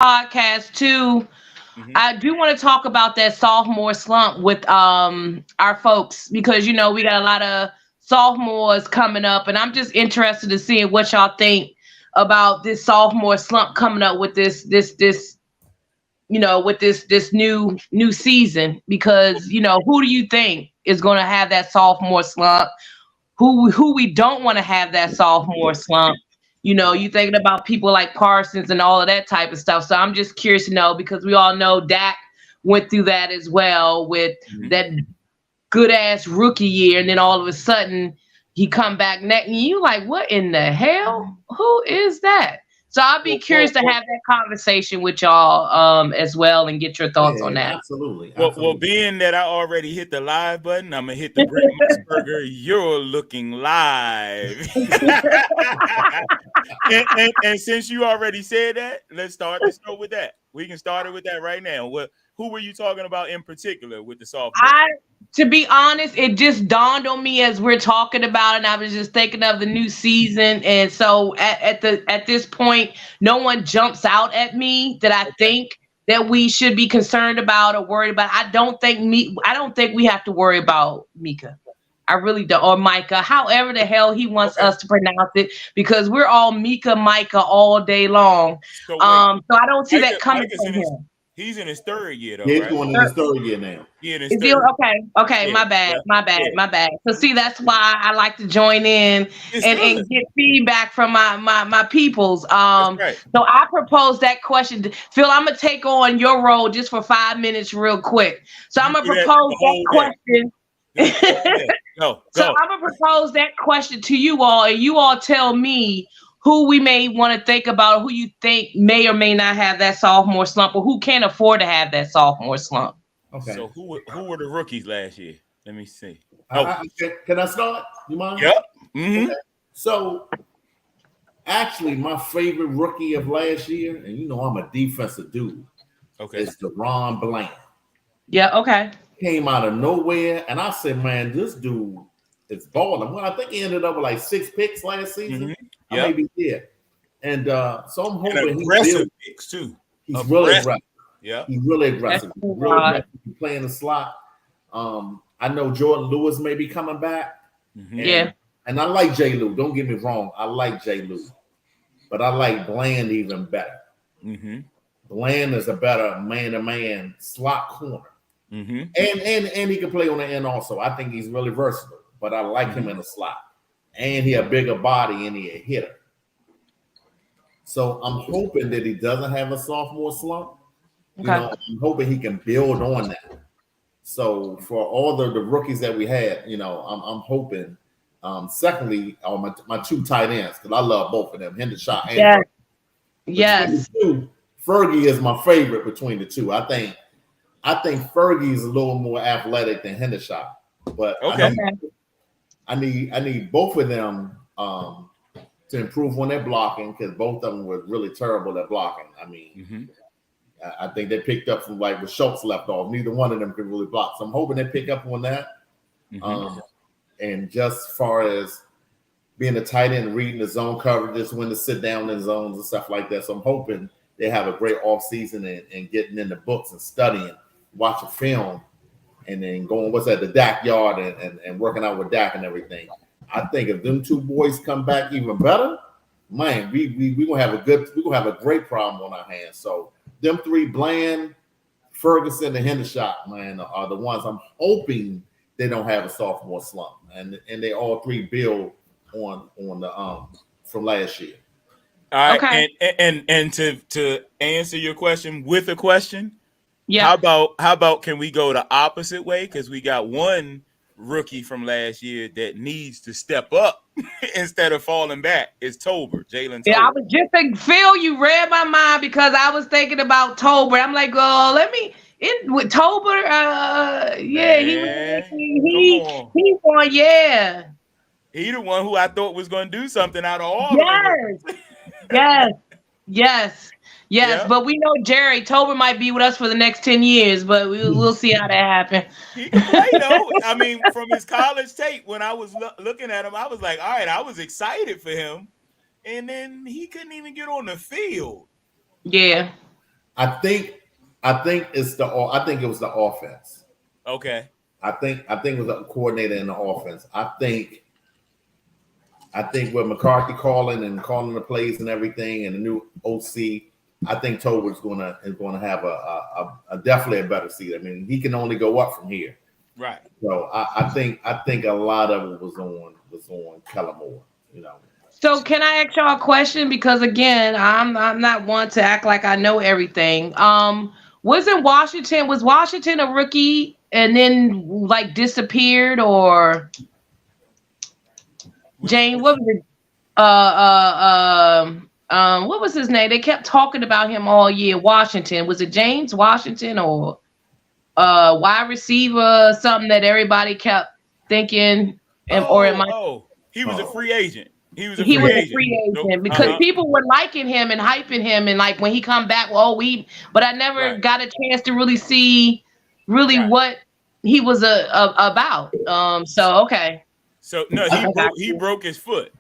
podcast too. I do want to talk about that sophomore slump with our folks because we got a lot of sophomores coming up, and I'm just interested to see what y'all think about this sophomore slump coming up with this with this new season because who do you think is going to have that sophomore slump? Who we don't want to have that sophomore slump? You thinking about people like Parsons and all of that type of stuff. So I'm just curious to know because we all know Dak went through that as well with that good ass rookie year, and then all of a sudden he come back next, and you like, what in the hell? Who is that? So I'll be curious to have that conversation with y'all as well and get your thoughts on that. Absolutely. Well, being that I already hit the live button, I'm gonna hit the Brent Musburger. You're looking live. and since you already said that, let's start the show with that. We can start it with that right now. Who were you talking about in particular with the sophomore? To be honest, it just dawned on me as we're talking about it, and I was just thinking of the new season. And so at this point, no one jumps out at me that I think that we should be concerned about or worried about. I don't think we have to worry about Mika. I really don't, or Micah, however the hell he wants us to pronounce it, because we're all Micah all day long. So I don't see that coming from him. He's in his third year, though. He's right? going in his third year now. Okay. Yeah, my bad. So see, that's why I like to join in and get feedback from my peoples. Right. So I propose that question. Phil, I'm gonna take on your role just for 5 minutes, real quick. So I'm gonna propose that question. Go. So I'm gonna propose that question to you all, and you all tell me who we may want to think about, who you think may or may not have that sophomore slump, or who can't afford to have that sophomore slump. Okay. So who were the rookies last year? Let me see. Can I start? You mind? Yep. Mm-hmm. Okay. So, actually, my favorite rookie of last year, and I'm a defensive dude. Okay. Is DaRon Bland. Yeah. Okay. Came out of nowhere, and I said, "Man, this dude is balling." Well, I think he ended up with like 6 picks last season. Yep. Maybe yeah. And so I'm hoping he's aggressive picks too. He's really aggressive. Yeah. He's really aggressive. He's playing the slot. I know Jordan Lewis may be coming back. Mm-hmm. And I like J. Lou. Don't get me wrong. I like J. Lou. But I like Bland even better. Mm-hmm. Bland is a better man-to-man slot corner. Mm-hmm. And he can play on the end also. I think he's really versatile. But I like him in the slot. And he a bigger body and he a hitter. So I'm hoping that he doesn't have a sophomore slump. Okay. I'm hoping he can build on that. So for all the rookies that we had, I'm hoping. Secondly, my 2 tight ends, because I love both of them, Hendershot and Fergie. Yes. Fergie is my favorite between the two. I think Fergie is a little more athletic than Hendershot, but I need both of them to improve on their blocking, because both of them were really terrible at blocking. I mean, I think they picked up from like with Schultz left off. Neither one of them could really block. So I'm hoping they pick up on that. And just as far as being a tight end, reading the zone coverages, when to sit down in zones and stuff like that. So I'm hoping they have a great offseason and getting in the books and studying, watching film, and then going the Dak yard and working out with Dak and everything. I think if them 2 boys come back even better, man, we gonna have a great problem on our hands. So them 3, Bland, Ferguson, and Hendershot, man, are the ones I'm hoping they don't have a sophomore slump, and they all 3 build on the from last year. All right, okay. And to answer your question with a question, yeah. How about can we go the opposite way, because we got one rookie from last year that needs to step up instead of falling back. It's Tolbert, Jalen Tolbert. Yeah, I was just thinking, Phil, you read my mind, because I was thinking about Tolbert. I'm like, with Tolbert, he's one, yeah. He the one who I thought was going to do something out of all of them. Yes. Yeah. But we know Jerry Tolbert might be with us for the next 10 years, but we'll see how that happens. He can play, though. I mean, from his college tape, when I was looking at him, I was like, all right, I was excited for him. And then he couldn't even get on the field. Yeah. I think it's the. I think it was the offense. Okay. I think it was a coordinator in the offense. I think with McCarthy calling the plays and everything, and the new OC, I think Tolbert's is gonna have a definitely a better seat. I mean, he can only go up from here. Right. So I think a lot of it was on Kellen Moore. So can I ask y'all a question? Because again, I'm not one to act like I know everything. Was Washington a rookie and then like disappeared, or Jane? What was it? What was his name? They kept talking about him all year. Washington, was it James Washington or wide receiver? Something that everybody kept thinking, he was a free agent. He was a free agent because people were liking him and hyping him, and like when he come back, but I never got a chance to really see what he was about. So okay. So no, he broke his foot.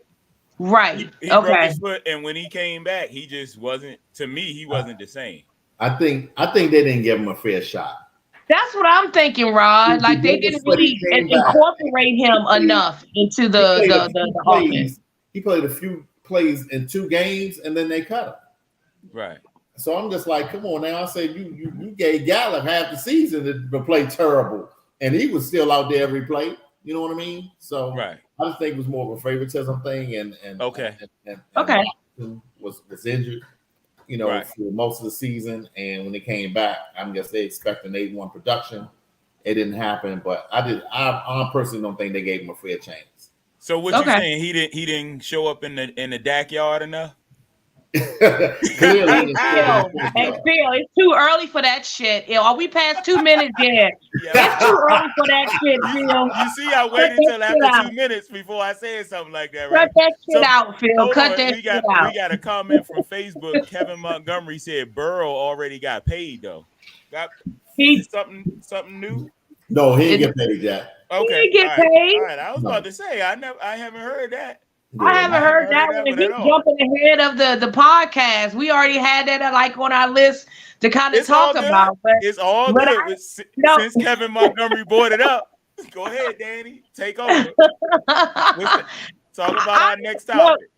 Right. He broke his foot, and when he came back, he just wasn't. To me, he wasn't the same. I think they didn't give him a fair shot. That's what I'm thinking, Rod. Like they didn't really incorporate him enough into the offense. He played a few plays in 2 games, and then they cut him. Right. So I'm just like, come on now. I said you gave Gallup half the season to play terrible, and he was still out there every play. You know what I mean? So I just think it was more of a favoritism thing, and was injured, for most of the season, and when they came back, I'm guess they expected 81 production. It didn't happen, but I personally don't think they gave him a fair chance. So what you saying? He didn't show up in the Dak yard enough? Clearly, hey Phil, it's too early for that shit. Are we past 2 minutes yet? It's too early for that shit, Phil. You see, I waited until after 2 minutes before I said something like that, right? Cut that shit out, Phil. Cut that shit out. We got a comment from Facebook. Kevin Montgomery said Burrow already got paid though. Got something new? No, he didn't get paid yet. Okay, he get paid. All right, I was about to say I haven't heard that. I haven't heard that one. He's jumping ahead of the podcast. We already had that like on our list to kind of talk about. But it's all good. Since Kevin Montgomery brought it up, go ahead, Danny. Take over. Talk about our next topic.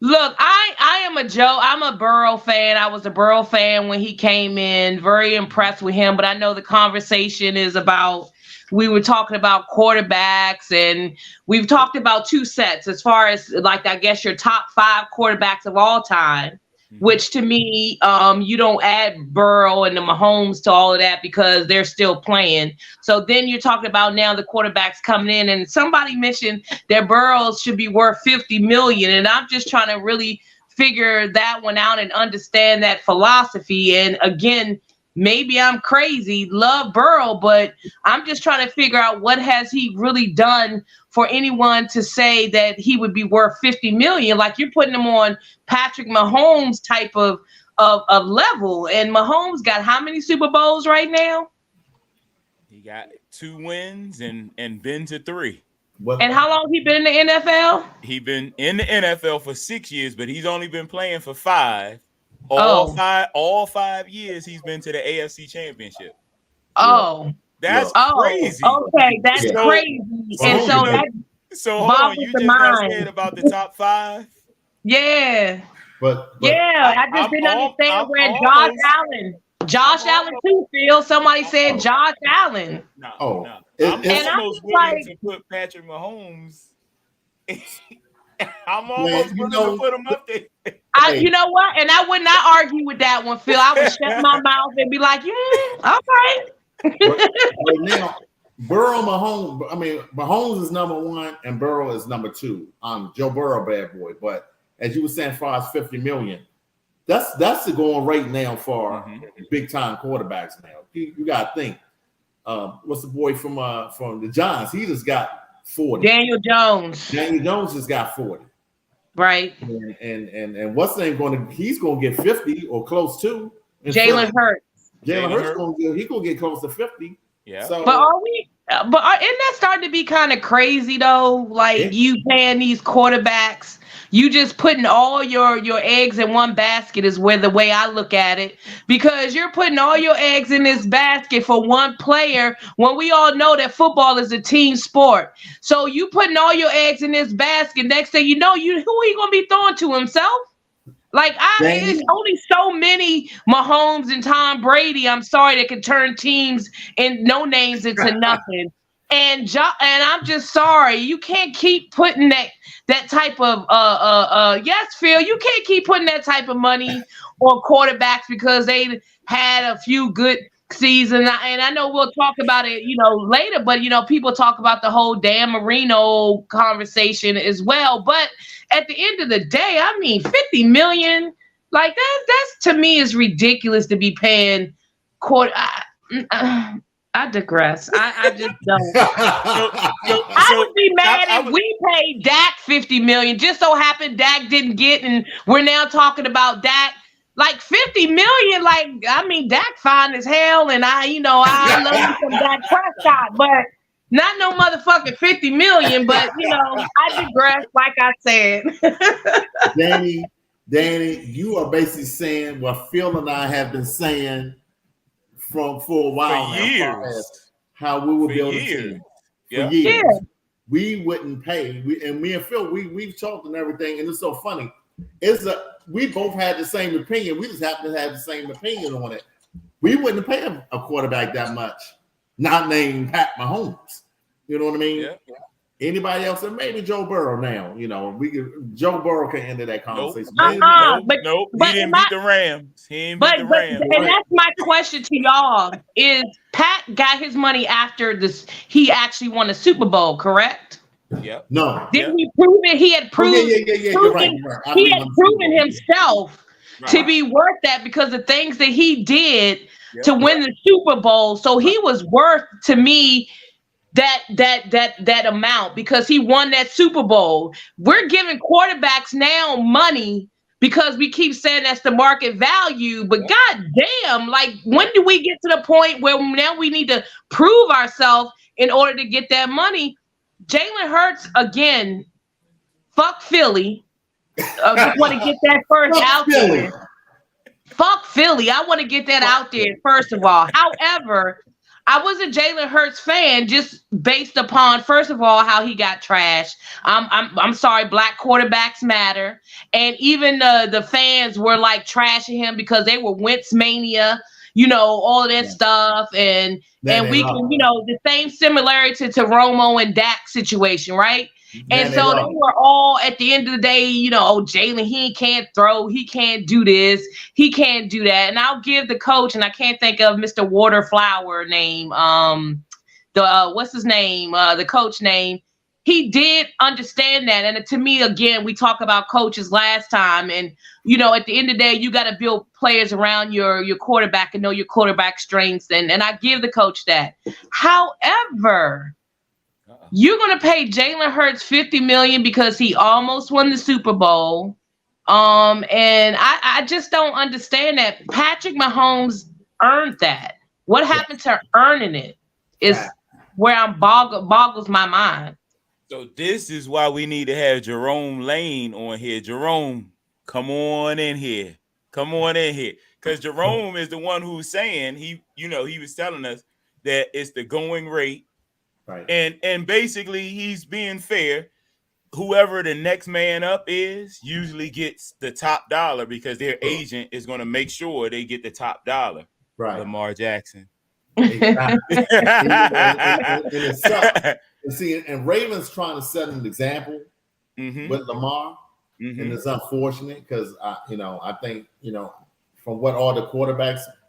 Look, I am a Joe. I'm a Burrow fan. I was a Burrow fan when he came in. Very impressed with him. But I know the conversation is about. We were talking about quarterbacks, and we've talked about 2 sets as far as like, I guess your top 5 quarterbacks of all time, which to me, you don't add Burrow and the Mahomes to all of that because they're still playing. So then you're talking about now the quarterbacks coming in, and somebody mentioned that Burrow should be worth $50 million. And I'm just trying to really figure that one out and understand that philosophy. And again, maybe I'm crazy, love Burrow, but I'm just trying to figure out what has he really done for anyone to say that he would be worth $50 million. Like you're putting him on Patrick Mahomes type of level. And Mahomes got how many Super Bowls right now? He got 2 wins and been to 3. And how long he been in the NFL? He been in the NFL for 6 years, but he's only been playing for 5. All 5 years he's been to the AFC Championship. Oh, that's crazy. Okay, that's crazy. And so hold on, you just got said about the top 5. Yeah, but I just didn't understand where Josh Allen too, Phil. Somebody said Josh Allen. No. I'm almost willing to put Patrick Mahomes. I'm almost willing to put him up there. You know what? And I would not argue with that one, Phil. I would shut my mouth and be like, okay. But now, Mahomes. I mean, Mahomes is number 1 and Burrow is number 2. Joe Burrow, bad boy. But as you were saying, as far as $50 million, that's the going rate now for big time quarterbacks. Now you got to think. What's the boy from the Giants? He just got 40. Daniel Jones just got 40. Right. And what's the name he's gonna get 50 or close to. Jalen Hurts. Jalen Hurts gonna get close to 50. Yeah. So, isn't that starting to be kind of crazy though? Like you paying these quarterbacks, you just putting all your eggs in one basket is where the way I look at it, because you're putting all your eggs in this basket for one player when we all know that football is a team sport. So you putting all your eggs in this basket. Next thing you know, who are you gonna be throwing to, himself? Like it's only so many Mahomes and Tom Brady, I'm sorry, that can turn teams and no names into nothing. And I'm just sorry, you can't keep putting that type of yes, Phil, you can't keep putting that type of money on quarterbacks because they had a few good seasons. And I know we'll talk about it, later, but people talk about the whole Dan Marino conversation as well. But at the end of the day, I mean, 50 million, like that's to me is ridiculous to be paying quarter. I digress. I just don't. I would be mad if we paid Dak 50 million. Just so happened Dak didn't get, and we're now talking about Dak. Like 50 million, like, I mean, Dak fine as hell, and I love me some Dak Prescott, but not no motherfucking 50 million. But I digress, like I said. Danny, you are basically saying what Phil and I have been saying for a while for years. How we will build a team. For years. Yeah. We wouldn't pay. Me and Phil, we've talked and everything, and it's so funny. We both had the same opinion. We just happen to have the same opinion on it. We wouldn't pay a quarterback that much, not named Pat Mahomes. You know what I mean? Yeah. Anybody else, and maybe Joe Burrow now. Joe Burrow can end that conversation. Nope. He didn't beat the Rams. He didn't beat the Rams. And that's my question to y'all: is Pat got his money after this? He actually won a Super Bowl, correct? Yeah. No. Didn't he prove it? He had proven. You're right. He had proven himself to be worth that because the things that he did to win the Super Bowl. So he was worth, to me, that amount because he won that Super Bowl. We're giving quarterbacks now money because we keep saying that's the market value. But goddamn, like, when do we get to the point where now we need to prove ourselves in order to get that money? Jalen Hurts, again, fuck Philly. I just want to get that first out there. Fuck Philly. I want to get that out there, first of all. However, I was a Jalen Hurts fan just based upon, first of all, how he got trashed. I'm sorry, black quarterbacks matter. And even the fans were like trashing him because they were Wentz mania. All of that stuff. And we can, the same similarity to Romo and Dak situation, right? And so they were all, at the end of the day, Jalen, he can't throw, he can't do this, he can't do that. And I'll give the coach, and I can't think of Mr. Waterflower name, what's his name, the coach name. He did understand that. And to me, again, we talk about coaches last time. And, at the end of the day, you got to build players around your quarterback and know your quarterback strengths. And I give the coach that. However, you're going to pay Jalen Hurts $50 million because he almost won the Super Bowl. And I just don't understand that. Patrick Mahomes earned that. What happened to earning it is where I'm boggles my mind. So this is why we need to have Jerome Lane on here. Jerome, come on in here. Come on in here. Because Jerome is the one who's saying, he was telling us that it's the going rate. Right. And basically he's being fair. Whoever the next man up is usually gets the top dollar because their agent is going to make sure they get the top dollar. Right. Lamar Jackson. Exactly. And see, and Ravens trying to set an example with Lamar, and it's unfortunate because I think from what all the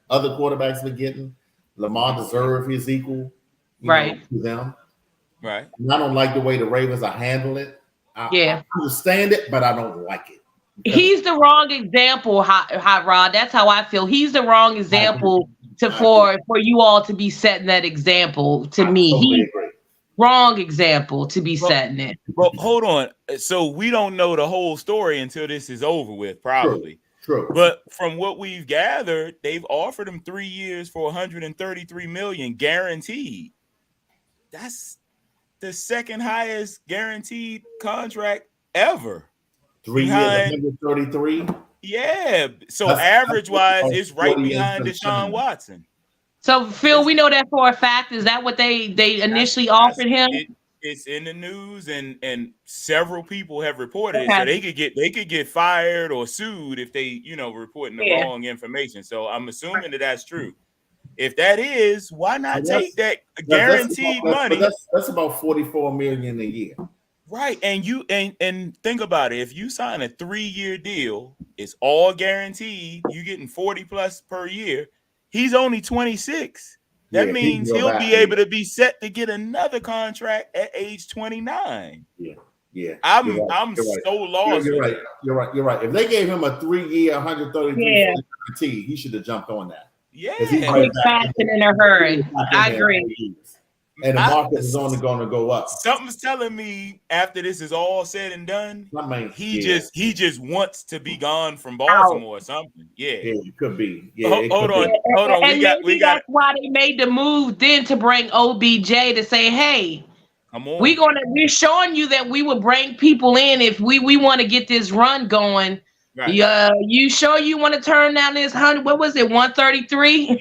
other quarterbacks are getting, Lamar deserves his equal, to them. Right. And I don't like the way the Ravens are handling it. I understand it, but I don't like it. He's the wrong example, Hot Rod. That's how I feel. He's the wrong example for you all to be setting that example. To me, he's wrong example to be setting it. Well, hold on. So we don't know the whole story until this is over with, probably. True. But from what we've gathered, they've offered him 3 years for $133 million guaranteed. That's the second highest guaranteed contract ever. 3 years, 133. Yeah. So average wise, it's right behind Deshaun Watson. So Phil, we know that for a fact. Is that what they initially offered him? It's in the news, and several people have reported it. So they could get fired or sued if they reporting the wrong information. So I'm assuming that's true. If that is, why not take that guaranteed money? That's about $44 million a year. Right. And think about it. If you sign a 3-year deal, it's all guaranteed. You're getting 40 plus per year. He's only 26. That means he'll be able to be set to get another contract at age 29. Yeah. I'm so lost. You're right. If they gave him a 3-year, 133 guarantee, he should have jumped on that. Yeah. Quick, fast, and in a hurry. I agree. And the market is only going to go up. Something's telling me after this is all said and done, he just wants to be gone from Baltimore or something. Yeah, it could be. Hold on. And we got. That's why they made the move then to bring OBJ to say, hey, come on, we're showing you that we will bring people in if we want to get this run going. Right. You sure you want to turn down this 100? What was it? 133.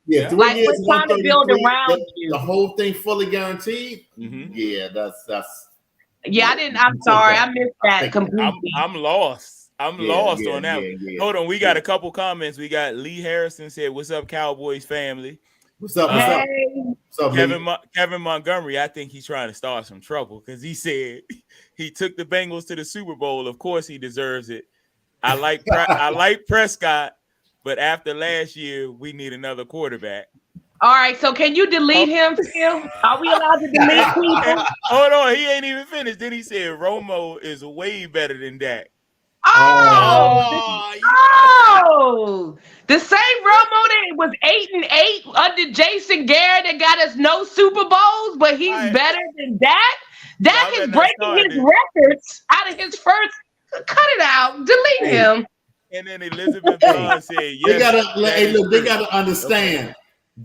Yeah, 3 like years, we're trying to build around you. The whole thing fully guaranteed. Mm-hmm. Yeah, that's. Yeah, I didn't. I'm sorry, I missed that completely. I'm lost. I'm lost on that. Hold on, we got a couple comments. We got Lee Harrison said, "What's up, Cowboys family?" What's up? What's up? Kevin Montgomery. I think he's trying to start some trouble because he said he took the Bengals to the Super Bowl. Of course, he deserves it. I like Prescott. But after last year, we need another quarterback. All right, so can you delete him, Phil? Are we allowed to delete people? Hold on, he ain't even finished. Then he said Romo is way better than Dak. The same Romo that was 8-8 under Jason Garrett that got us no Super Bowls, but he's better than Dak. Dak is breaking his records out of his first. Cut it out. Delete him. And then Elizabeth Bond said, "Yes." They gotta understand.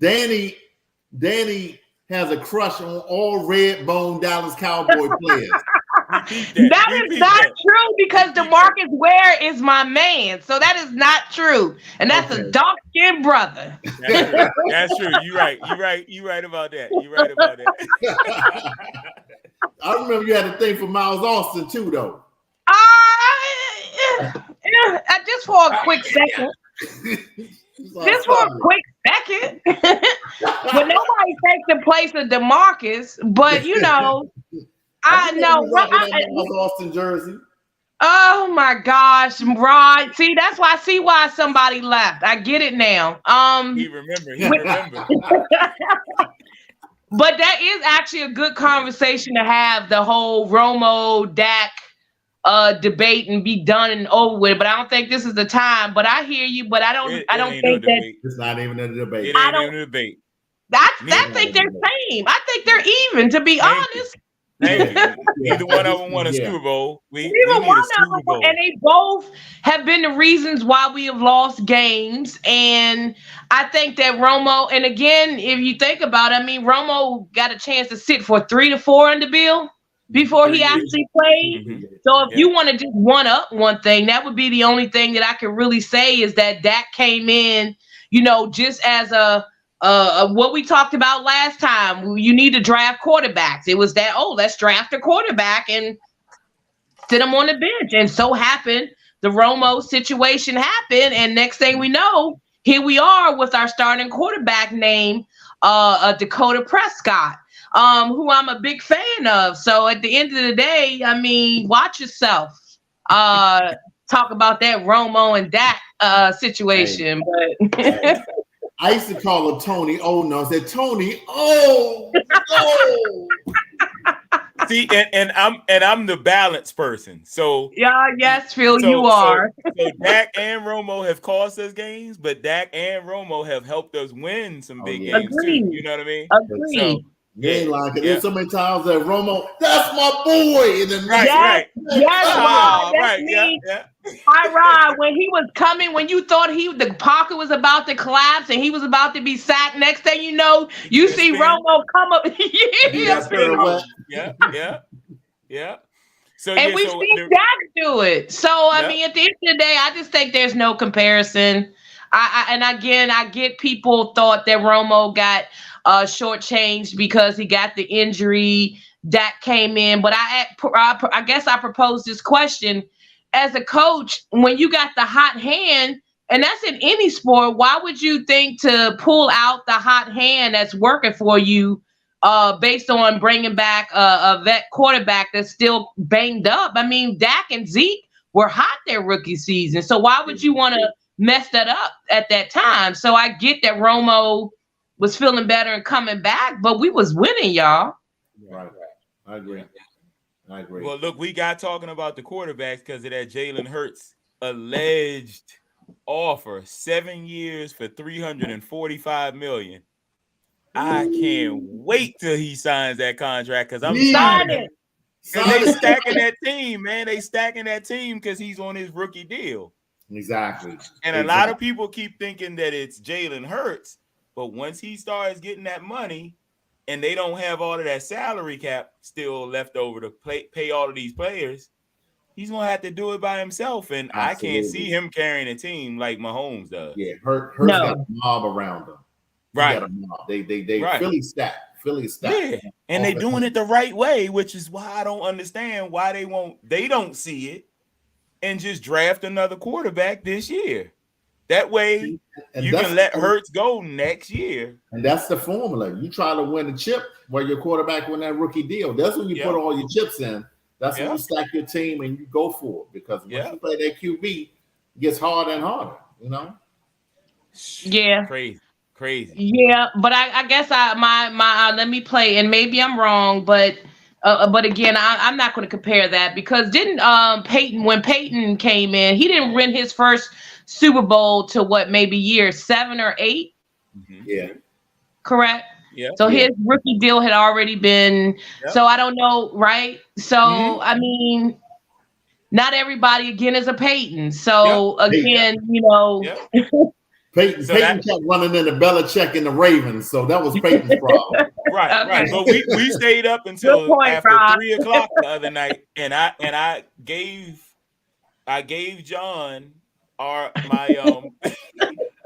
Okay. Danny has a crush on all red bone Dallas Cowboy players. That is not true because DeMarcus Ware is my man. So that is not true. And that's a dark-skinned brother. That's true. You're right. You're right about that. I remember you had a thing for Miles Austin too, though. Just for a quick second. Just for a quick second. But nobody takes the place of DeMarcus. But I know. Austin jersey. Oh my gosh, Rod. See, that's why somebody left. I get it now. He remember. But that is actually a good conversation to have, the whole Romo Dak debate and be done and over with. But I don't think this is the time. But I hear you. But I don't think that it's not even a debate. It ain't even a debate. I think they're same. I think they're even. To be honest. Neither one of them won a Super Bowl. We need a Super Bowl. And they both have been the reasons why we have lost games. And I think that Romo, and again, if you think about it, I mean, Romo got a chance to sit for 3 to 4 in the bill before he actually played. Mm-hmm. So if you want to just one up one thing, that would be the only thing that I can really say is that Dak came in, just as what we talked about last time. You need to draft quarterbacks. It was that, let's draft a quarterback and sit him on the bench. And so happened, the Romo situation happened. And next thing we know, here we are with our starting quarterback name, Dakota Prescott, who I'm a big fan of. So at the end of the day, I mean, watch yourself. Talk about that Romo and Dak situation. But I used to call him Tony. I said Tony. See, and I'm the balance person. So yes, Phil, you are. So Dak and Romo have cost us games, but Dak and Romo have helped us win some big games too. You know what I mean? Agreed. So, you ain't lying, because there's so many times that Romo, that's my boy. And then right. Hi, Rod. When he was coming, when you thought the pocket was about to collapse and he was about to be sacked, next thing you know, you see Romo come up. Yeah. And we've seen Dak do it. So I mean, at the end of the day, I just think there's no comparison. And again, I get people thought that Romo got shortchanged because he got the injury. Dak came in, but I guess I proposed this question as a coach: when you got the hot hand, and that's in any sport, why would you think to pull out the hot hand that's working for you? Based on bringing back a vet quarterback that's still banged up. I mean, Dak and Zeke were hot their rookie season. So why would you want to mess that up at that time? So I get that Romo was feeling better and coming back, but we was winning, y'all. Right. I agree. Well, look, we got talking about the quarterbacks because of that Jalen Hurts alleged offer, 7 years for $345 million. I can't wait till he signs that contract because I'm excited. They stacking that team, man. They stacking that team because he's on his rookie deal. Exactly. And a lot of people keep thinking that it's Jalen Hurts, but once he starts getting that money and they don't have all of that salary cap still left over to pay all of these players, he's going to have to do it by himself. And absolutely. I can't see him carrying a team like Mahomes does. Yeah, Hurts got a mob around him. Right. They right. Philly stack. Yeah. And they doing it the right way, which is why I don't understand why they don't see it and just draft another quarterback this year. That way you can let Hurts go next year. And that's the formula. You try to win a chip while your quarterback win that rookie deal. That's when you put all your chips in. That's when you stack your team and you go for it. Because once you play that QB, it gets harder and harder, you know? Yeah. Crazy. Yeah, but I guess my let me play, and maybe I'm wrong, but again, I'm not going to compare that because didn't Peyton, when Peyton came in, he didn't win his first Super Bowl to what, maybe year 7 or 8? Mm-hmm. Yeah. Correct? Yeah. So his rookie deal had already been, so I don't know, right? So, I mean, not everybody, again, is a Peyton. So, again, you know. Peyton kept running into Belichick and the Ravens, so that was Peyton's problem. Right. But we stayed up until after 3 o'clock the other night, and I gave John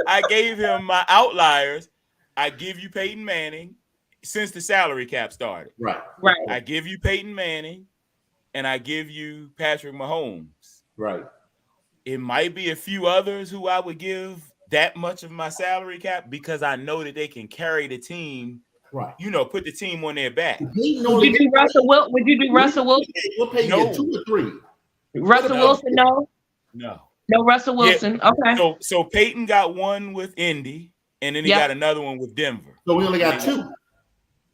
I gave him my outliers. I give you Peyton Manning since the salary cap started. Right. I give you Peyton Manning, and I give you Patrick Mahomes. Right. It might be a few others who I would give that much of my salary cap because I know that they can carry the team, right? You know, put the team on their back. Would you do Russell Wilson? Would you do Russell Wilson? We'll pay you 2 or 3. Russell Wilson, no. No Russell Wilson. Okay. So Peyton got one with Indy, and then he got another one with Denver. So we only got 2.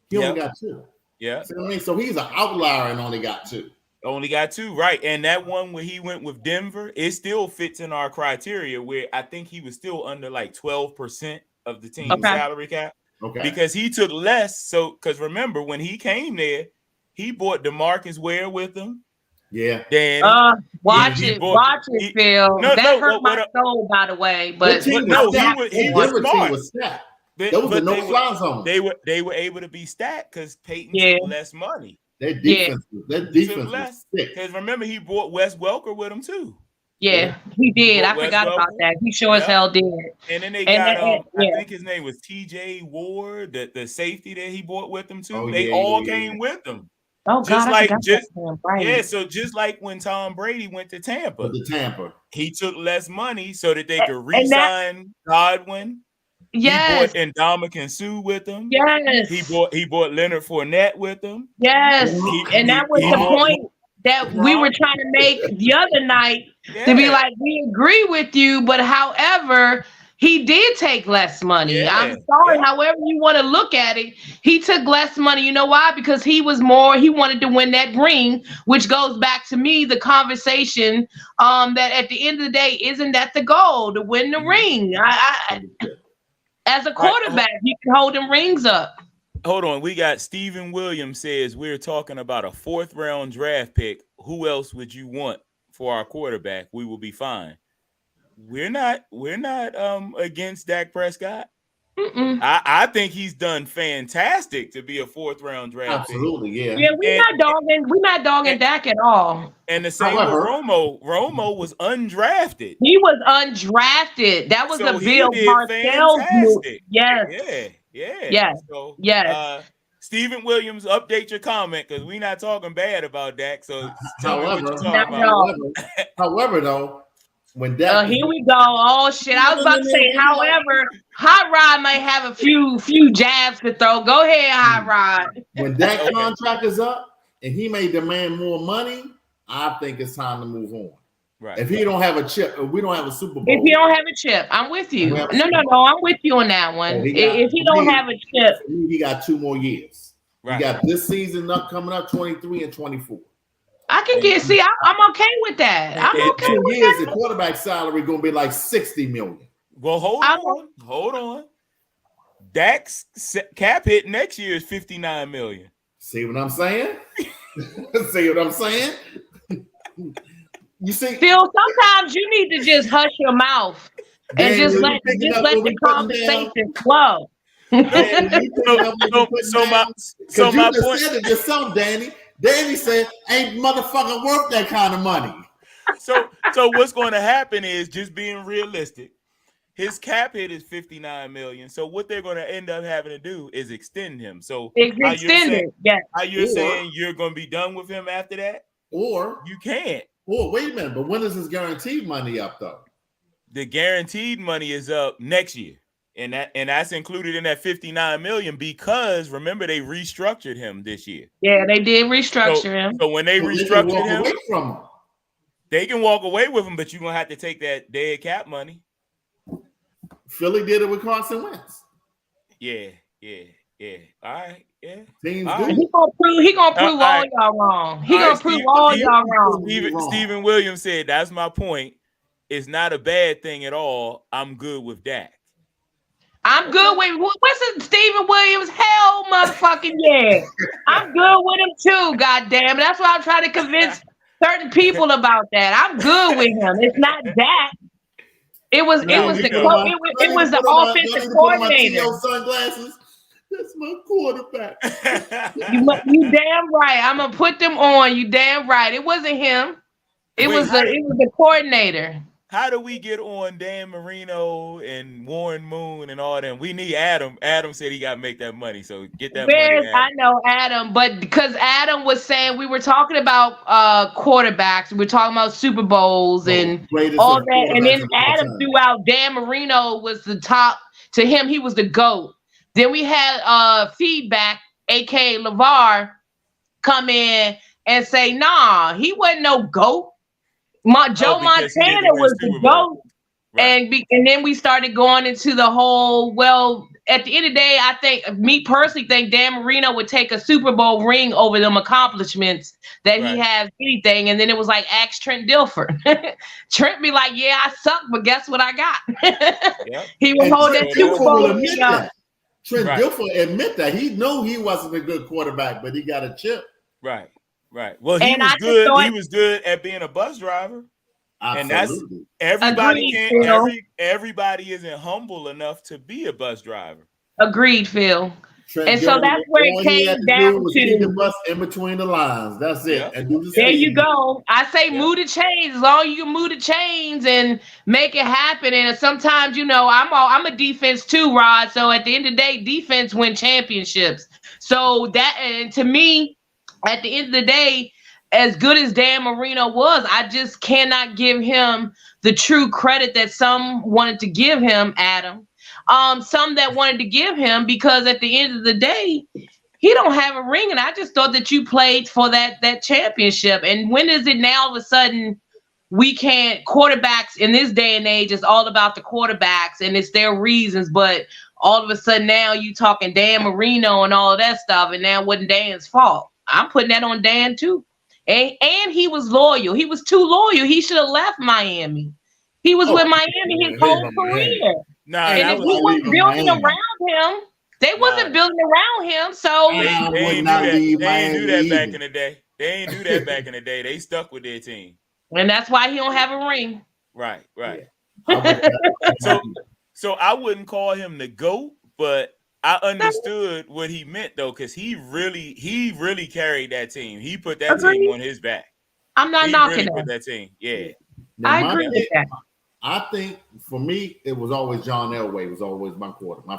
He only got 2. Yeah. So he's an outlier and only got 2. Only got 2, right? And that one where he went with Denver, it still fits in our criteria where I think he was still under like 12% of the team's salary cap. Okay. Because he took less. So, because remember when he came there, he bought DeMarcus Ware with him. Yeah. Then watch it, Phil. That hurt my soul, by the way. But he was smart. There was a no-fly zone. They were able to be stacked because Peyton took less money. Their defense was sick. Because remember, he brought Wes Welker with him too. Yeah, he did. I forgot about that. He sure as hell did. And then they got I think his name was TJ Ward, the safety that he brought with him too. They all came with him. Oh God, so just like when Tom Brady went to Tampa. He took less money so that they could re-sign Godwin. Yes. He bought Ndamukong Suh with him. Yes. He bought Leonard Fournette with him. Yes. And that was the point that we were trying to make the other night to be like, we agree with you, but however, he did take less money. I'm sorry, however you want to look at it, he took less money. You know why? Because he wanted to win that ring, which goes back to me, the conversation that at the end of the day, isn't that the goal, to win the ring? As a quarterback, you can hold them rings up. Hold on. We got Stephen Williams says we're talking about a 4th round draft pick. Who else would you want for our quarterback? We will be fine. We're not against Dak Prescott. I think he's done fantastic to be a 4th round draft pick. Absolutely, yeah. Yeah, we're not dogging Dak at all. And the same with Romo. Romo was undrafted. He was undrafted. That was a Bill Parcells move. Yes. Yeah. So, Stephen Williams, update your comment because we're not talking bad about Dak. So tell me what you're talking about. However, though, when Dak here we go. Oh shit! I was about to say. However, Hot Rod might have a few jabs to throw. Go ahead, Hot Rod. When Dak contract is up and he may demand more money, I think it's time to move on. Right. If he don't have a chip, if we don't have a Super Bowl. If he don't have a chip, I'm with you. No, I'm with you on that one. If he don't have a chip, he got 2 more years. Right. He got this season coming up, 23 and 24. I can get. See, I'm okay with that. I'm okay with 2 years, the quarterback salary going to be like $60 million. Well, hold on. Dak's cap hit next year is $59 million. See what I'm saying? See what I'm saying? You see, Phil, sometimes you need to just hush your mouth and just let the conversation flow. So my point said it yourself, Danny. Danny said, "Ain't motherfucking worth that kind of money." So what's going to happen is just being realistic. His cap hit is $59 million. So what they're going to end up having to do is extend him. So how you're saying you're going to be done with him after that, or you can't. Oh, wait a minute. But when is his guaranteed money up, though? The guaranteed money is up next year. And that's included in that $59 million because remember they restructured him this year. Yeah, they did restructure him. So when they restructured him, they can walk away with him, but you're gonna have to take that dead cap money. Philly did it with Carson Wentz. Yeah. All right, yeah. Teams right. He gonna prove all y'all wrong. He gonna prove all y'all wrong. Stephen Williams said, "That's my point. It's not a bad thing at all. I'm good with Dak." I'm good with what's it, Stephen Williams? Hell, motherfucking yeah! I'm good with him too. God damn it! That's why I'm trying to convince certain people about that. I'm good with him. It's not that. It was the offensive coordinator. Sunglasses. That's my quarterback. You damn right. I'm gonna put them on. You damn right. It wasn't him. It was the coordinator. How do we get on Dan Marino and Warren Moon and all them? We need Adam. Adam said he got to make that money, so get that money. I know Adam, but because Adam was saying we were talking about quarterbacks, we were talking about Super Bowls and all that, and then Adam threw out Dan Marino was the top. To him, he was the GOAT. Then we had feedback, aka LeVar, come in and say, "Nah, he wasn't no GOAT. Joe Montana was the GOAT." Right. And then we started going into the whole, well, at the end of the day, I think, me personally think Dan Marino would take a Super Bowl ring over them accomplishments that he has anything. And then it was like, ask Trent Dilfer. Trent be like, yeah, I suck, but guess what I got? He would hold that Super Bowl. Trent Dilfer admit that. He knew he wasn't a good quarterback, but he got a chip. Right. Well, he was good. He was good at being a bus driver. Absolutely. And that's everybody isn't humble enough to be a bus driver. Agreed, Phil. And so that's where it came down to the bus in between the lines. That's it. Yep. And there you go. I say move the chains. As long as you can move the chains and make it happen. And sometimes, I'm a defense too, Rod. So at the end of the day, defense win championships. So that, and to me, at the end of the day, as good as Dan Marino was, I just cannot give him the true credit that some wanted to give him, Adam. Some that wanted to give him, because at the end of the day, he don't have a ring. And I just thought that you played for that championship. And when is it now all of a sudden we can't, quarterbacks in this day and age, it's all about the quarterbacks and it's their reasons. But all of a sudden now you talking Dan Marino and all of that stuff. And now it wasn't Dan's fault. I'm putting that on Dan too. And he was loyal. He was too loyal. He should have left Miami. He was with Miami his whole career. And if he was building around him, they wasn't building around him. So they ain't do that back in the day. They ain't do that back in the day. They stuck with their team. And that's why he don't have a ring. Right. So I wouldn't call him the GOAT, but I understood what he meant though, because he really carried that team. He put that team on his back. I'm not knocking really put that team. Yeah. Now, I agree with that. I think for me, it was always John Elway was always my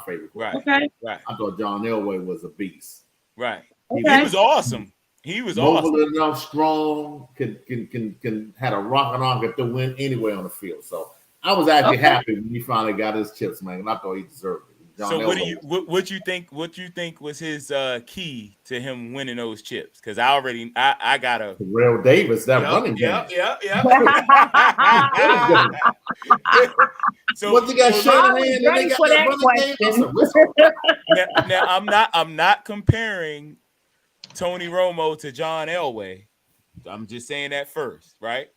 favorite. Right. Okay. Right. I thought John Elway was a beast. Right. Okay. He was awesome. He was awesome. Enough, strong, can had a rocket arm, could throw in anywhere on the field. So I was actually happy when he finally got his chips, man. And I thought he deserved it. So what you think was his key to him winning those chips? Because I got a Terrell Davis, that running game. Yeah. So what they got Shanahan and they got that running game. Now I'm not comparing Tony Romo to John Elway. I'm just saying that first, right?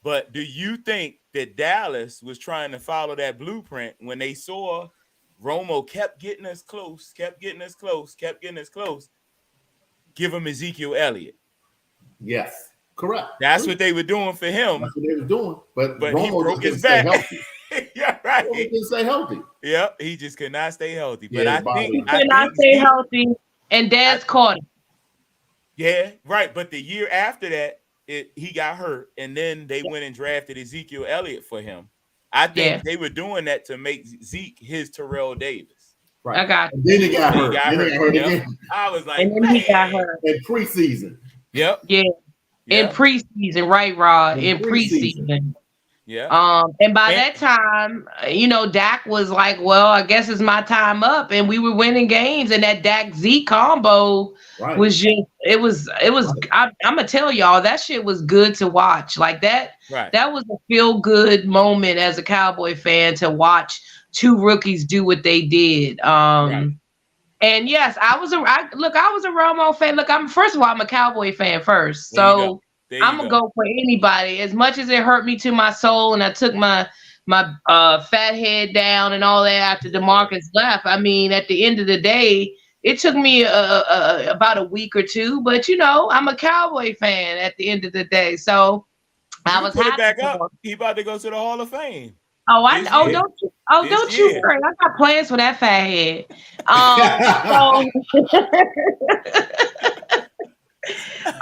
But do you think that Dallas was trying to follow that blueprint when they saw Romo kept getting us close? Give him Ezekiel Elliott. Yes, correct. That's what they were doing for him. That's what they were doing. But Romo he broke his back. Yeah, right. He didn't stay healthy. Yep, he just could not stay healthy. But I think he could not stay healthy, and Dad's caught him. Yeah, right. But the year after that, he got hurt, and then they went and drafted Ezekiel Elliott for him. I think they were doing that to make Zeke his Terrell Davis. Right. I got it. Then he got hurt. Again. I was like, and then he got hurt in preseason. Yeah. In preseason, right, Rod? In preseason. Yeah. And by that time, Dak was like, well, I guess it's my time up. And we were winning games. And that Dak Zeke combo was just, it was, I'm going to tell y'all, that shit was good to watch. Like that, that was a feel good moment as a Cowboy fan to watch two rookies do what they did. And yes, I was a Romo fan. Look, first of all, I'm a Cowboy fan first. So I'm gonna go for anybody. As much as it hurt me to my soul, and I took my fat head down and all that after DeMarcus left. I mean, at the end of the day, it took me about a week or two. But I'm a Cowboy fan at the end of the day. So I was put it back up. He about to go to the Hall of Fame. Oh, don't you worry. I got plans for that fat head.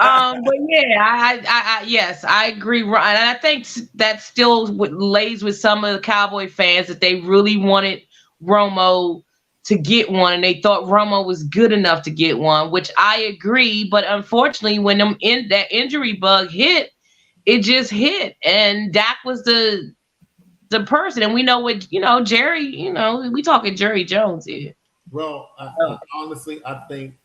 But yeah, yes, I agree. And I think that still lays with some of the Cowboy fans that they really wanted Romo to get one, and they thought Romo was good enough to get one, which I agree. But unfortunately, when that injury bug hit, it just hit, and Dak was the person, and we know what Jerry. We talking Jerry Jones here. Well, honestly, I think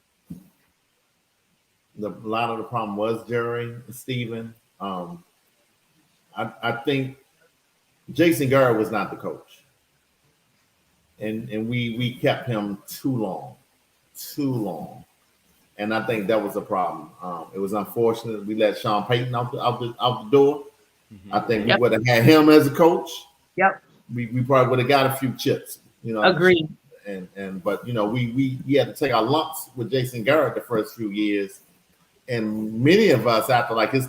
a lot of the problem was Jerry and Steven. I think Jason Garrett was not the coach, and we kept him too long, and I think that was a problem. It was unfortunate we let Sean Payton out the door. Mm-hmm. I think we would have had him as a coach. Yep. We probably would have got a few chips. Agreed. But we had to take our lumps with Jason Garrett the first few years, and many of us after his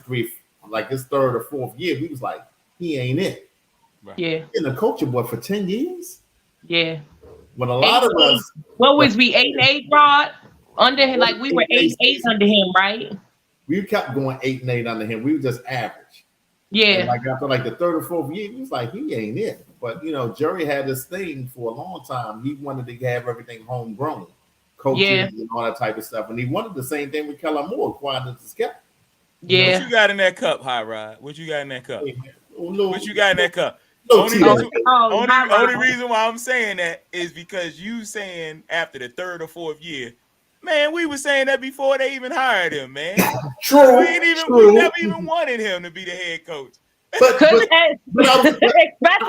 third or fourth year, we was like, he ain't it. Right. Yeah. Been a coaching boy for 10 years. Yeah. When a lot of us, what was we 8-8, Rod? Under him, we were 8-8 under him, right? We kept going 8-8 under him. We were just average. Yeah. And after the third or fourth year, he was like, he ain't it. But Jerry had this thing for a long time. He wanted to have everything homegrown, coaches and all that type of stuff. And he wanted the same thing with Kellen Moore, quiet as a skeptic. Yeah. What you got in that cup, High Rod? What you got in that cup? What you got in that cup? Only reason why I'm saying that is because you saying after the third or fourth year, man, we were saying that before they even hired him, man. True. We never even wanted him to be the head coach. But especially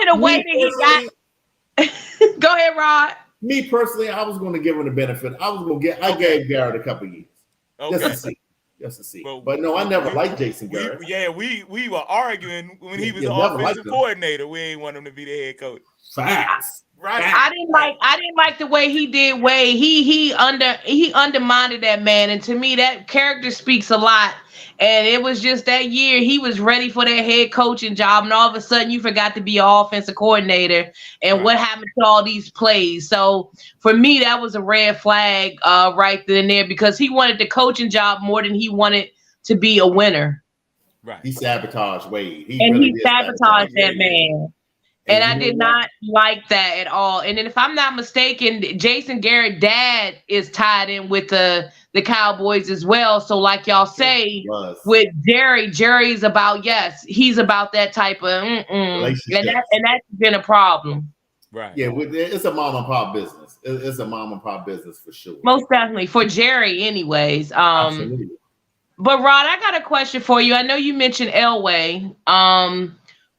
the way that he got. Go ahead, Rod. Me personally, I was going to give him the benefit. I gave Garrett a couple years. Okay. Just to see. But no, I never liked Jason Garrett. We were arguing when he was the offensive coordinator. We ain't want him to be the head coach. Facts. Right. I didn't like the way he did Wade. He undermined that man, and to me that character speaks a lot. And it was just that year he was ready for that head coaching job, and all of a sudden you forgot to be an offensive coordinator. And what happened to all these plays? So for me, that was a red flag right then and there, because he wanted the coaching job more than he wanted to be a winner. Right. He sabotaged Wade. He sabotaged that man. And I did not like that at all. And then if I'm not mistaken, Jason Garrett's dad is tied in with the Cowboys as well. So like y'all say, with Jerry's about, he's about that type of and that's been a problem. Right. Yeah, it's a mom and pop business. It's a mom and pop business for sure. Most definitely for Jerry anyways. Absolutely. But Rod, I got a question for you. I know you mentioned Elway.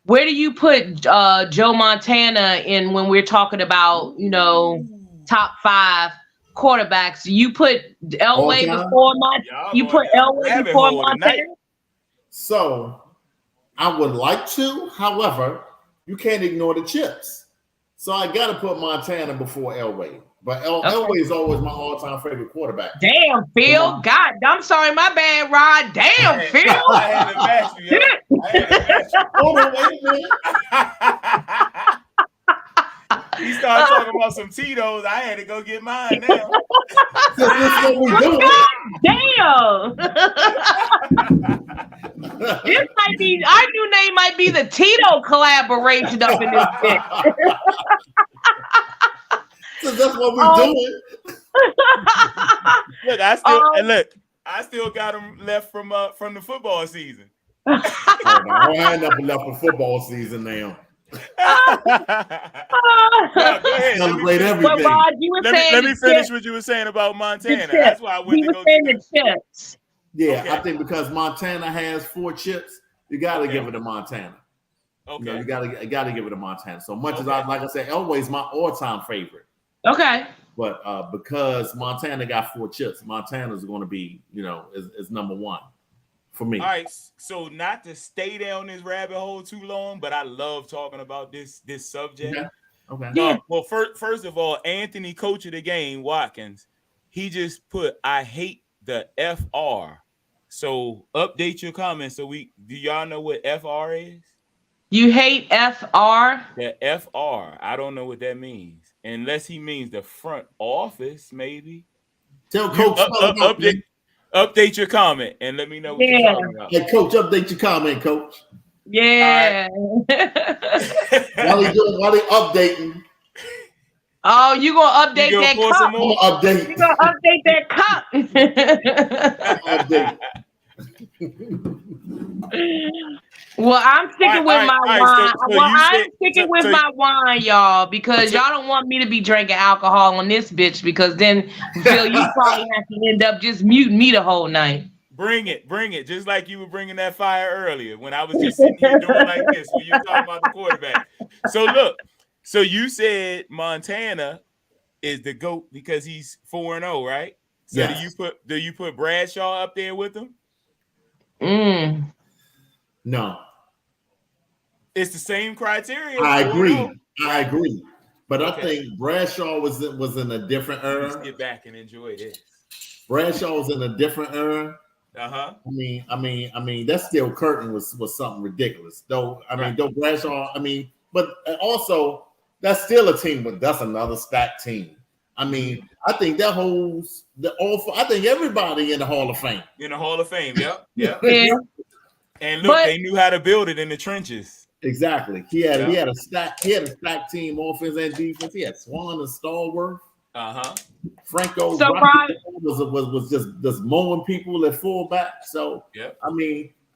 Where do you put Joe Montana in when we're talking about, top 5 quarterbacks? You put Elway before Montana? So I would like to, however, you can't ignore the chips. So I got to put Montana before Elway. But Elway is always my all-time favorite quarterback. Damn, Phil. God, I'm sorry, my bad, Rod. Damn, Phil. I had to match you. Hold on, wait a minute. He started talking about some Tito's. I had to go get mine now. This is what we do. Damn. This might be, our new name might be the Tito collaboration up in this bitch. That's what we're doing. Look, I still got them left from the football season. I don't have nothing left for football season now. Go ahead. Celebrate everything. Rod, let me finish what you were saying about Montana. That's why I went to go get the chips. Yeah, okay. I think because Montana has 4 chips, you got to give it to Montana. Okay. You got to give it to Montana. So much as like I said, Elway's my all-time favorite. Okay. But because Montana got 4 chips, Montana's going to be, is number 1 for me. All right. So not to stay down this rabbit hole too long, but I love talking about this subject. Okay. Yeah. Well, first of all, Anthony, coach of the game, Watkins, he just put, I hate the FR. So update your comments. Do y'all know what FR is? You hate FR? The FR. I don't know what that means. Unless he means the front office, maybe. Tell Coach update your comment and let me know what you're talking about. Hey, Coach, update your comment, Coach. Yeah. While they updating. Oh, you gonna update that cup? I'm gonna update. You gonna update that cup? Well, I'm sticking with my wine. I'm sticking with my wine, y'all, because y'all don't want me to be drinking alcohol on this bitch, because then Phil, you probably have to end up just muting me the whole night. Bring it. Just like you were bringing that fire earlier when I was just sitting here doing like this when you were talking about the quarterback. So look, you said Montana is the GOAT because he's 4-0, right? So yes. Do you put Bradshaw up there with him? No. It's the same criteria. I agree. But I think Bradshaw was in a different era. Let's get back and enjoy this. Bradshaw was in a different era. Uh-huh. I mean, that steel curtain was something ridiculous. Though Bradshaw, but also that's still a team, that's another stacked team. I think that holds I think everybody in the Hall of Fame. In the Hall of Fame, yep. And look, they knew how to build it in the trenches. Exactly. He had a stacked team, offense and defense. He had Swan and Stallworth. Franco was just mowing people at fullback. So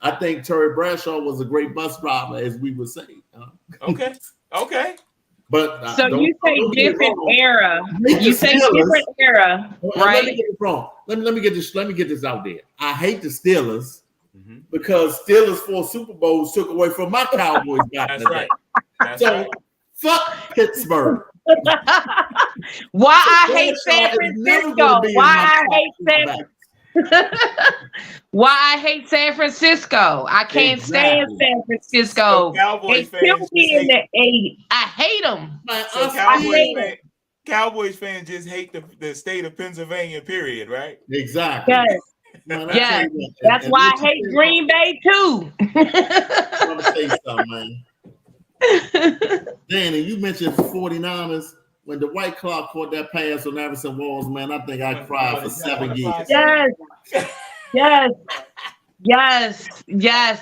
I think Terry Bradshaw was a great bus driver, as we would say. Okay. But so you say different era. You say different era, right? Let me get it wrong. Let me get this out there. I hate the Steelers because Steelers 4 Super Bowls took away from my Cowboys back in the day. So fuck Pittsburgh. Why I hate San Francisco? Why I hate San Francisco? Why I hate San Francisco. I can't stand San Francisco. So Cowboys they killed fans me in the 80s. I hate them. So Cowboys fans just hate the state of Pennsylvania, period, right? Exactly. Yes. Man, yes. That's why I hate Green Bay too. Let me tell you something, man. Danny, you mentioned 49ers. When the White Clock caught that pass on Everson Walls, man, I think I cried for 7 years. Yes.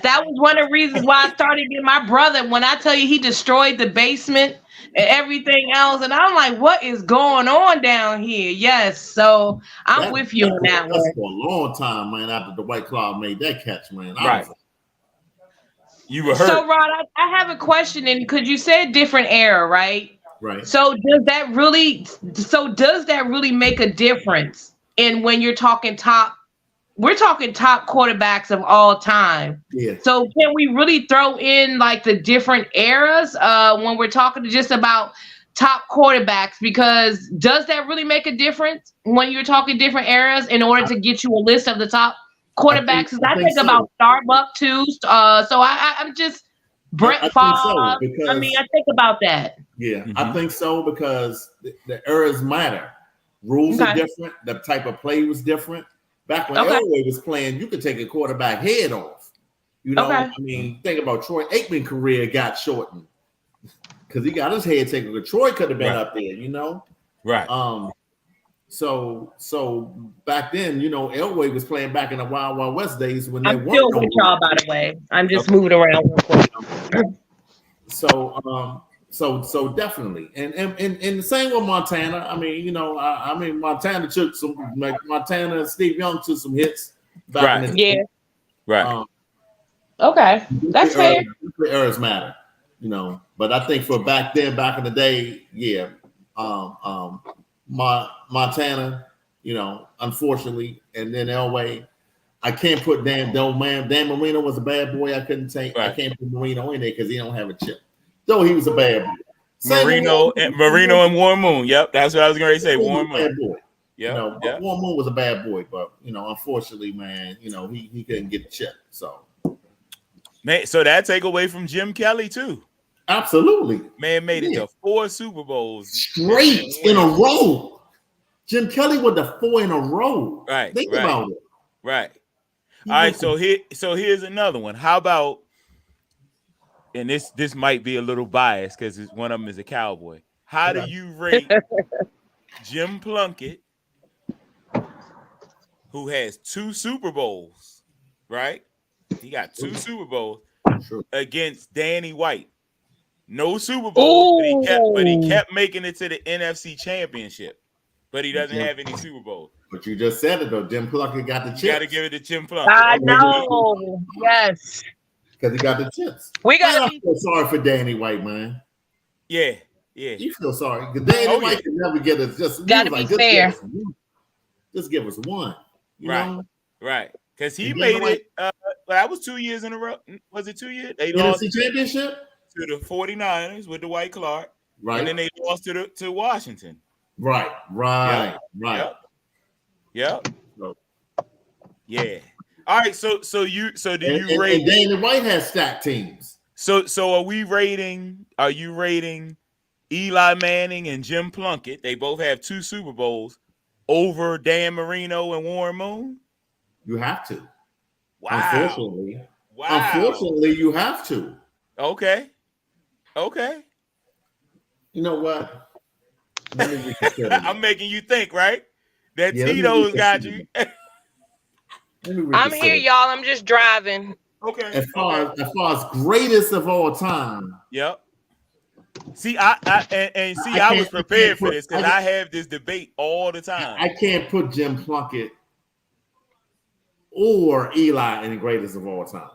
That was one of the reasons why I started getting my brother. When I tell you he destroyed the basement and everything else, and I'm like, what is going on down here? Yes, so I'm with you on that one. For a long time, man, after the White Cloud made that catch, man. Right. You were hurt. So, Rod, I have a question, and because you said different era, right? Right. So does that really make a difference in when you're talking top? We're talking top quarterbacks of all time. Yeah. So can we really throw in like the different eras when we're talking just about top quarterbacks? Because does that really make a difference when you're talking different eras in order to get you a list of the top quarterbacks? I think about Starbuck too. So I'm just Brett Favre. I think about that. Yeah, I think so because the eras matter. Rules are different. The type of play was different. Back when Elway was playing, you could take a quarterback head off. You know, I mean, think about Troy Aikman's career got shortened because he got his head taken. Troy could have been up there, you know. Right. So back then, you know, Elway was playing back in the Wild Wild West days when I'm still with y'all, by the way. I'm just moving around real quick. So definitely, and the same with Montana. I mean, you know, I mean Montana took some, like Montana and Steve Young took some hits back in the day. Right. Okay, that's fair. The eras matter, you know. But I think for back then, back in the day, Montana, you know, unfortunately, and then Elway. I can't put Dan Marino was a bad boy. I couldn't take. I can't put Marino in there because he don't have a chip. Though he was a bad boy. Marino and Warren Moon. Yep, that's what I was going to say. Warren Moon. Bad boy. Yeah, you know, Warren Moon was a bad boy, but you know, unfortunately, man, you know, he couldn't get the chip. So, man, so that take away from Jim Kelly too. Absolutely, man, made it to 4 Super Bowls straight in a row. Jim Kelly with the 4 in a row. Right. Think about it. Right. All right. So here's another one. How about? And this might be a little biased because one of them is a Cowboy. How do you rate Jim Plunkett, who has 2 Super Bowls, right? He got 2 Super Bowls against Danny White. No Super Bowls, but he kept making it to the NFC Championship. But he doesn't have any Super Bowls. But you just said it though. Jim Plunkett got the chips. You got to give it to Jim Plunkett. I know. Yes. Because he got the chips. I feel sorry for Danny White, man. Yeah. You feel sorry because Danny White can never get us. Just gotta be fair. Just give us one. You know? Right. Because he made it. That was 2 years in a row. Was it 2 years? They NFC lost championship to the 49ers with Dwight Clark. Right. And then they lost to Washington. Right. Yep. Yeah. All right. So do you rate? And Danny White has stacked teams. So are you rating Eli Manning and Jim Plunkett? They both have 2 Super Bowls over Dan Marino and Warren Moon. You have to. Wow. Unfortunately, you have to. Okay. You know what? I'm making you think, right? That Tito's got you. I'm here, y'all. I'm just driving. Okay. As far as greatest of all time. Yep. See, I was prepared for this because I have this debate all the time. I can't put Jim Plunkett or Eli in the greatest of all time.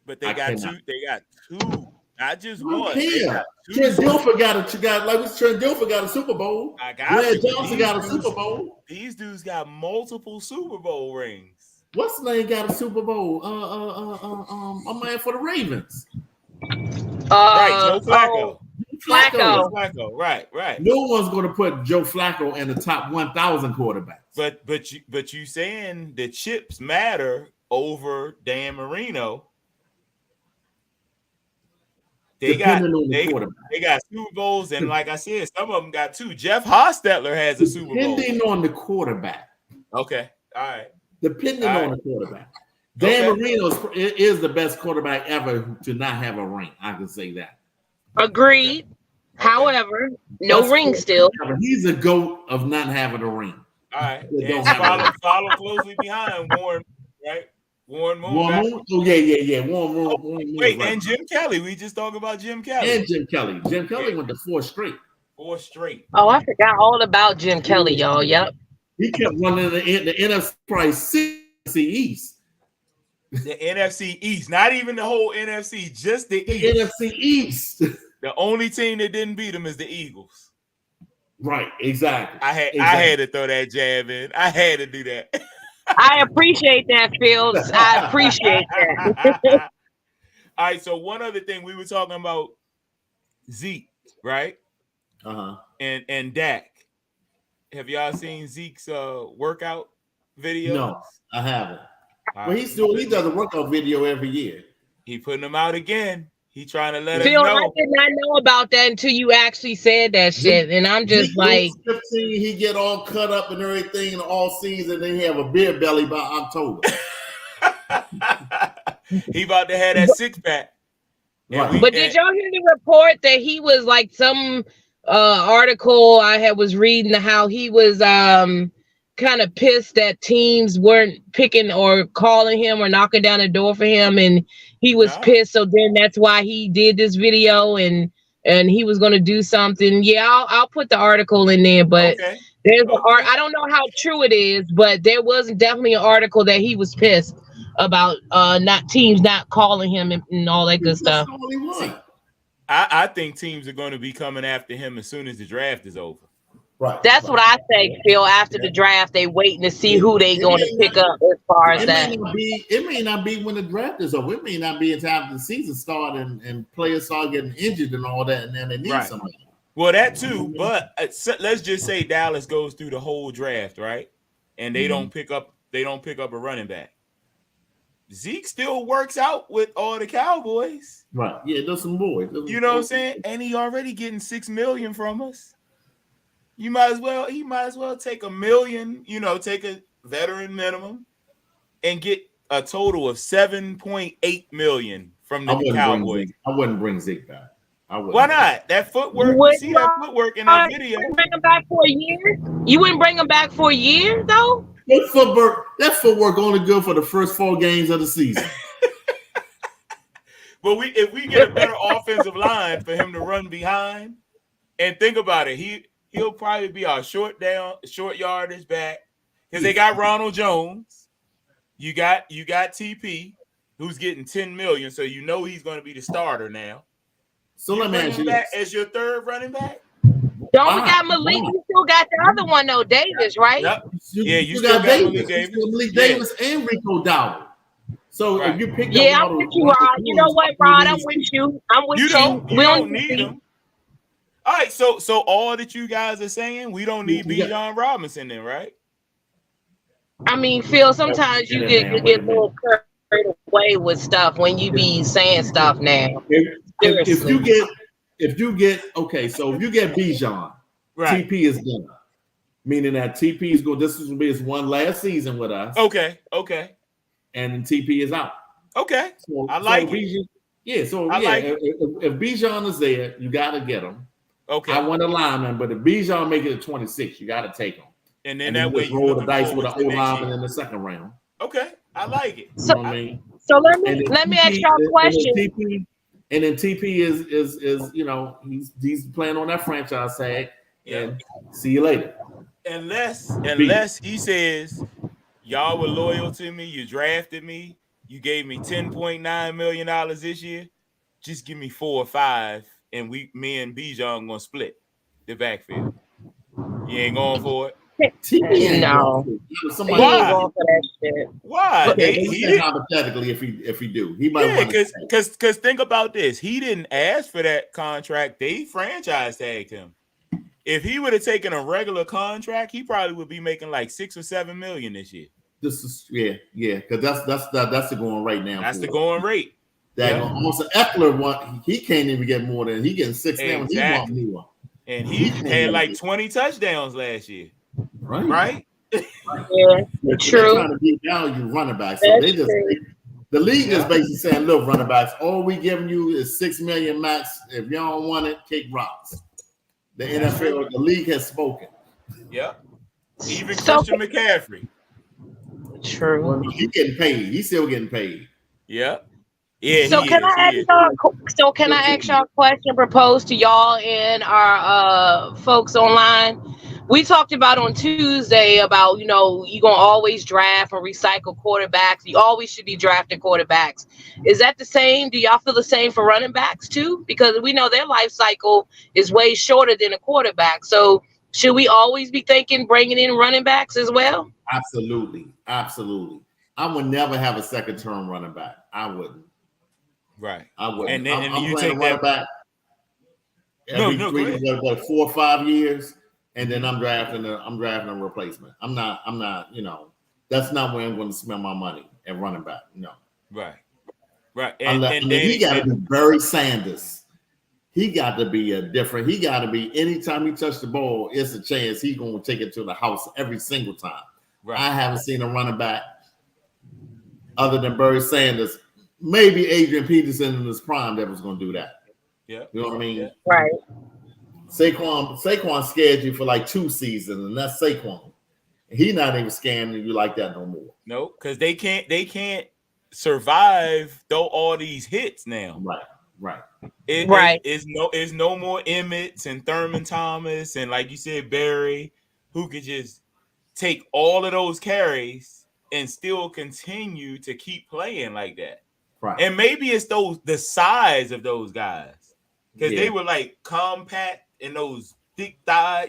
But they got 2. They got 2. Not just one. Trent Dilfer got a Super Bowl. Red Johnson got a Super Bowl. These dudes got multiple Super Bowl rings. What's the name got a Super Bowl? My man for the Ravens. Right, Joe Flacco. Flacco. Right. No one's going to put Joe Flacco in the top 1,000 quarterbacks. But you saying the chips matter over Dan Marino. They got Super Bowls, and like I said, some of them got 2. Jeff Hostetler has a Super Bowl. Depending on the quarterback. Okay, all right. Depending on the quarterback. Dan Marino is the best quarterback ever to not have a ring. I can say that. Agreed. Okay. However, no ring still. He's a GOAT of not having a ring. All right. And follow closely behind Warren, right? Warren Moon. Oh, yeah. Warren Moon. Wait, right. And Jim Kelly. We just talked about Jim Kelly. And Jim Kelly. Jim Kelly went to 4 straight. 4 straight. Oh, I forgot all about Jim Kelly, y'all. Yep. He kept running the NFC East. The NFC East. Not even the whole NFC, just the East. NFC East. The only team that didn't beat him is the Eagles. Right, exactly. I had to throw that jab in. I had to do that. I appreciate that, Fields. I appreciate that. All right, so one other thing, we were talking about Zeke, right? And Dak. Have y'all seen Zeke's workout videos? No, I haven't. Well, he does a workout video every year. He putting them out again. He trying to let us know. I did not know about that until you actually said that shit, and I'm just like, 15, he get all cut up and everything in all season, then he have a beer belly by October. He about to have that 6-pack. Right. But did y'all hear the report that he was like some article I was reading how he was kind of pissed that teams weren't picking or calling him or knocking down the door for him, and he was pissed. So then that's why he did this video, and he was going to do something. Yeah, I'll put the article in there, but there's I don't know how true it is, but there was definitely an article that he was pissed about teams not calling him and all that good stuff. I think teams are going to be coming after him as soon as the draft is over. Right. That's what I say, Phil. After the draft, they waiting to see who they going to pick up as far as that. It may not be when the draft is over. It may not be in time the season start and players start getting injured and all that, and then they need somebody. Well, that too. But let's just say Dallas goes through the whole draft, right? And they don't pick up a running back. Zeke still works out with all the Cowboys. Right. Yeah, there's some boys. You know what I'm saying? And he already getting $6 million from us. He might as well take $1 million, take a veteran minimum and get a total of $7.8 million from the Cowboys. I wouldn't bring Zeke back. Why not? That footwork, you see that footwork in that video. You bring him back for a year? You wouldn't bring him back for a year, though? That footwork only good for the first 4 games of the season. But if we get a better offensive line for him to run behind, and think about it, he'll probably be our short yardage back because they got Ronald Jones. You got TP, who's getting $10 million, so he's going to be the starter now. So let me ask you this: as your third running back. Don't forget Malik. You still got the other one though, Davis, right? Yep. You still got Malik Davis and Rico Dowdle. So if you pick up, I'm with you, Rod. You know what, Rod? I'm with you. You don't need them. All right, so all that you guys are saying, we don't need Bijan Robinson then, right? I mean, Phil, sometimes you get a little carried away with stuff when you be saying stuff now. If you get Bijan, right. TP is done. Meaning that TP is going. This is going to be his one last season with us. Okay. And then TP is out. Okay. So, I like it. Bijan, if Bijan is there, you got to get him. Okay. I want a lineman, but if Bijan make it to 26, you got to take him. And then that way you roll the dice with an O lineman in the second round. Okay, I like it. So, you know what I mean? So let me ask y'all a question. And then TP is he's playing on that franchise tag. Yeah. And see you later. Unless he says y'all were loyal to me, you drafted me, you gave me $10.9 million this year, just give me 4 or 5, and me and Bijan gonna split the backfield. You ain't going for it? No. Somebody he ain't going for that shit. Why? Hypothetically, if he do, he might want to. Because think about this. He didn't ask for that contract. They franchise tagged him. If he would have taken a regular contract, he probably would be making like $6 or $7 million this year. This is because that's the going rate now. That's the going rate. Also, Eckler he can't even get more than he getting 6 now. He want more. And he had like 20 touchdowns last year. Right? Yeah, They're true. trying to beat value running backs. So the league is basically saying, look, running backs, all we giving you is $6 million max. If you don't want it, kick rocks. The NFL, the league has spoken. Yep. Even Christian McCaffrey. True. Well, he's getting paid. He's still getting paid. Yep. Yeah. So can I ask y'all a question proposed to y'all and our folks online? We talked about on Tuesday about, you're going to always draft or recycle quarterbacks. You always should be drafting quarterbacks. Is that the same? Do y'all feel the same for running backs too? Because we know their life cycle is way shorter than a quarterback. So should we always be thinking bringing in running backs as well? Absolutely. I would never have a second term running back. I wouldn't. Right. I wouldn't. And then I'm you playing take running back every 4 or 5 years. And then I'm drafting a replacement. I'm not, that's not where I'm going to spend my money at running back. No. Right. And he got to be Barry Sanders. He got to be he got to be, anytime he touches the ball, it's a chance he's going to take it to the house every single time. Right. I haven't seen a running back other than Barry Sanders, maybe Adrian Peterson in his prime that was going to do that. Yeah. You know what I mean? Yeah. Right. Saquon scared you for like 2 seasons, and that's Saquon. He's not even scaring you like that no more. No, because they can't survive though all these hits now. Right. It's no more Emmets and Thurman Thomas and, like you said, Barry, who could just take all of those carries and still continue to keep playing like that. Right. And maybe it's the size of those guys, because they were like compact and those thick thighs,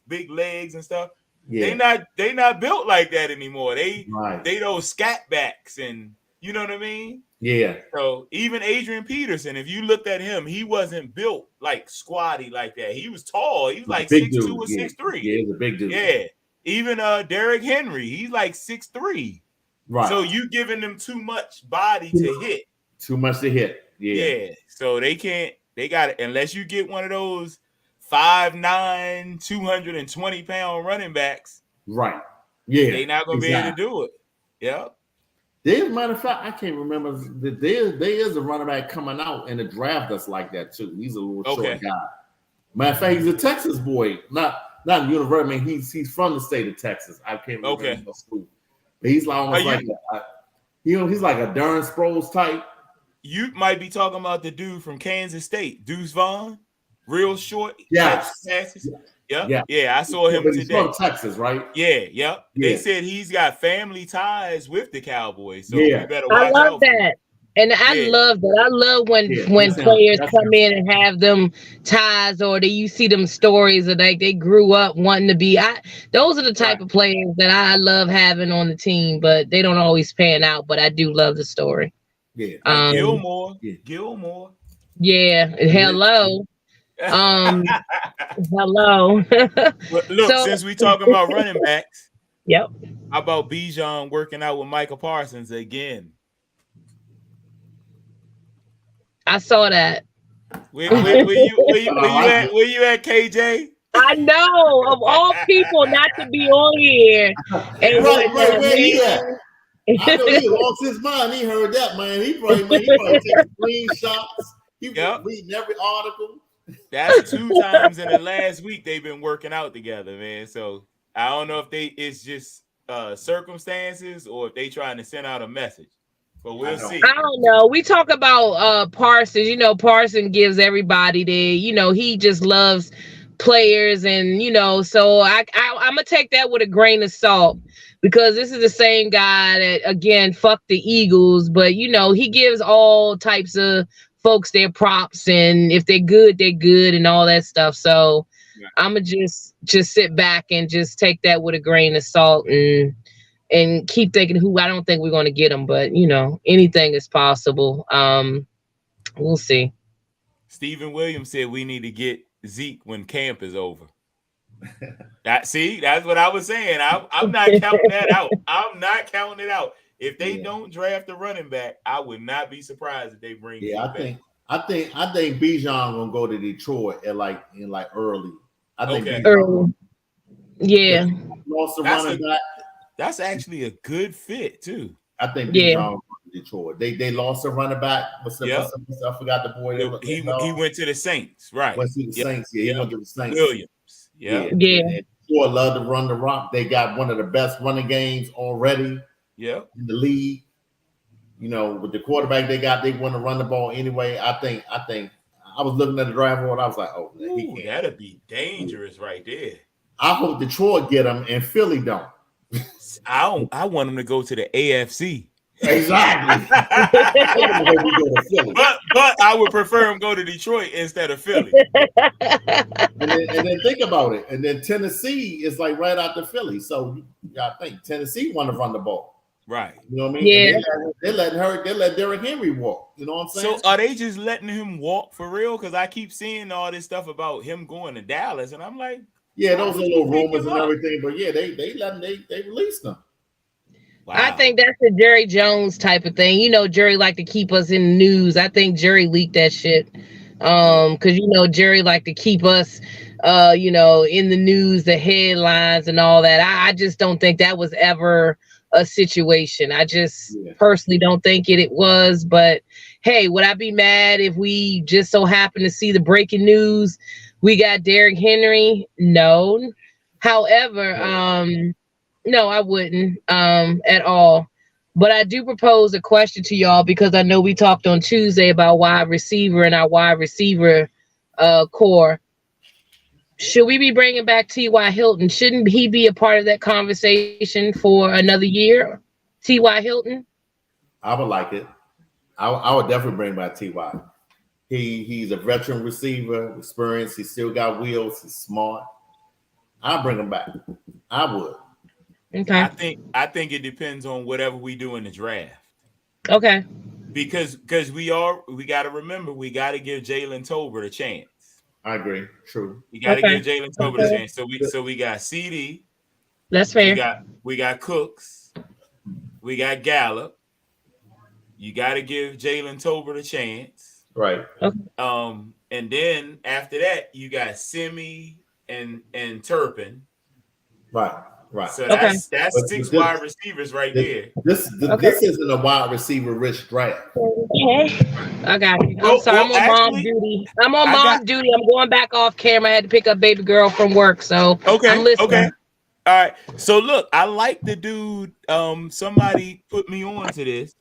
big legs and stuff. Yeah. They not built like that anymore. They those scat backs, and you know what I mean? Yeah. So even Adrian Peterson, if you looked at him, he wasn't built like squatty like that. He was tall. He was like 6'2" or 6'3". Yeah, he's a big dude. Yeah. Even Derrick Henry, he's like 6'3". Right. So you giving them too much body to hit. Too much to hit. Yeah. So they can't. They got it unless you get one of those 5'9", 220-pound running backs. Right. Yeah. They're not gonna be able to do it. Yeah. As a matter of fact, I can't remember. There is a running back coming out in the draft that's like that too. He's a little short guy. Matter of fact, he's a Texas boy, not university. I mean, he's from the state of Texas. I can't remember what school. But he's like almost he's like a Darren Sproles type. You might be talking about the dude from Kansas State, Deuce Vaughn, real short. Yes. Yeah. I saw him today. He's from Texas, right? Yeah. They said he's got family ties with the Cowboys, so you better watch out. I love that. And I love that. I love when players come in and have them ties, or you see them stories of like they grew up wanting to be. Those are the type of players that I love having on the team, but they don't always pan out. But I do love the story. Yeah. Gilmore. Yeah. Hello. Hello. Look, since we talking about running backs, yep. How about Bijan working out with Michael Parsons again? I saw that. Where you at, KJ? I know, of all people not to be on here. Where he at? I know he lost his mind. He heard that, man. He probably taking screenshots. He was reading every article. That's 2 times in the last week they've been working out together, man. So I don't know if it's just circumstances or if they trying to send out a message. But we'll see. I don't know. We talk about Parsons. Parsons gives everybody he just loves players, and so I'm gonna take that with a grain of salt, because this is the same guy that, again, fuck the Eagles, but he gives all types of folks their props, and if they're good and all that stuff. So I'ma just sit back and just take that with a grain of salt and keep thinking who I don't think we're gonna get them, but anything is possible. We'll see. Stephen Williams said we need to get Zeke when camp is over. That's what I was saying. I'm not counting that out. I'm not counting it out. If they don't draft a running back, I would not be surprised if they bring Zeke back. I think Bijan gonna go to Detroit in early. I think early. Yeah. Lost the running back. That's actually a good fit too. I think Bijan to Detroit. They lost a running back. I forgot the boy. He went to the Saints, right? Went to the Saints. Yeah, he went to the Saints. Williams. Yeah. Detroit love to run the rock. They got one of the best running games already. Yeah. In the league. With the quarterback they got, they want to run the ball anyway. I think I was looking at the draft board. I was like, oh, man, that'd be dangerous right there. I hope Detroit get him and Philly don't. I want him to go to the AFC. Exactly. but I would prefer him go to Detroit instead of Philly. and then think about it. And then Tennessee is like right after Philly. So I think Tennessee want to run the ball. Right. You know what I mean? Yeah. They let Derrick Henry walk. You know what I'm saying? So are they just letting him walk for real? Because I keep seeing all this stuff about him going to Dallas, and I'm like, yeah, those are little rumors and everything, but yeah, they released them. Wow. I think that's a Jerry Jones type of thing. Jerry like to keep us in the news. I think Jerry leaked that shit. Because Jerry like to keep us in the news, the headlines and all that. I just don't think that was ever a situation. I just personally don't think it was, but hey, would I be mad if we just so happen to see the breaking news? We got Derrick Henry. No. However, no, I wouldn't at all. But I do propose a question to y'all because I know we talked on Tuesday about wide receiver and our wide receiver core. Should we be bringing back T.Y. Hilton? Shouldn't he be a part of that conversation for another year? T.Y. Hilton? I would like it. I would definitely bring back T.Y. He's a veteran receiver, experienced. He still got wheels. He's smart. I'll bring him back. I would. Okay. I think it depends on whatever we do in the draft. Okay. Because we got to remember we got to give Jalen Tolbert a chance. I agree. True. You got to give Jalen Tolbert a chance. So we got CD. That's fair. We got Cooks. We got Gallup. You got to give Jalen Tolbert a chance. Right. Okay. And then after that, you got Simi and Turpin. Right. Right. So that's 6 wide receivers right there. This isn't a wide receiver rich draft. Okay. I got you. I'm sorry. I'm on mom duty. I'm going back off camera. I had to pick up baby girl from work. So I'm listening. Okay. All right. So look, I like the dude. Somebody put me on to this.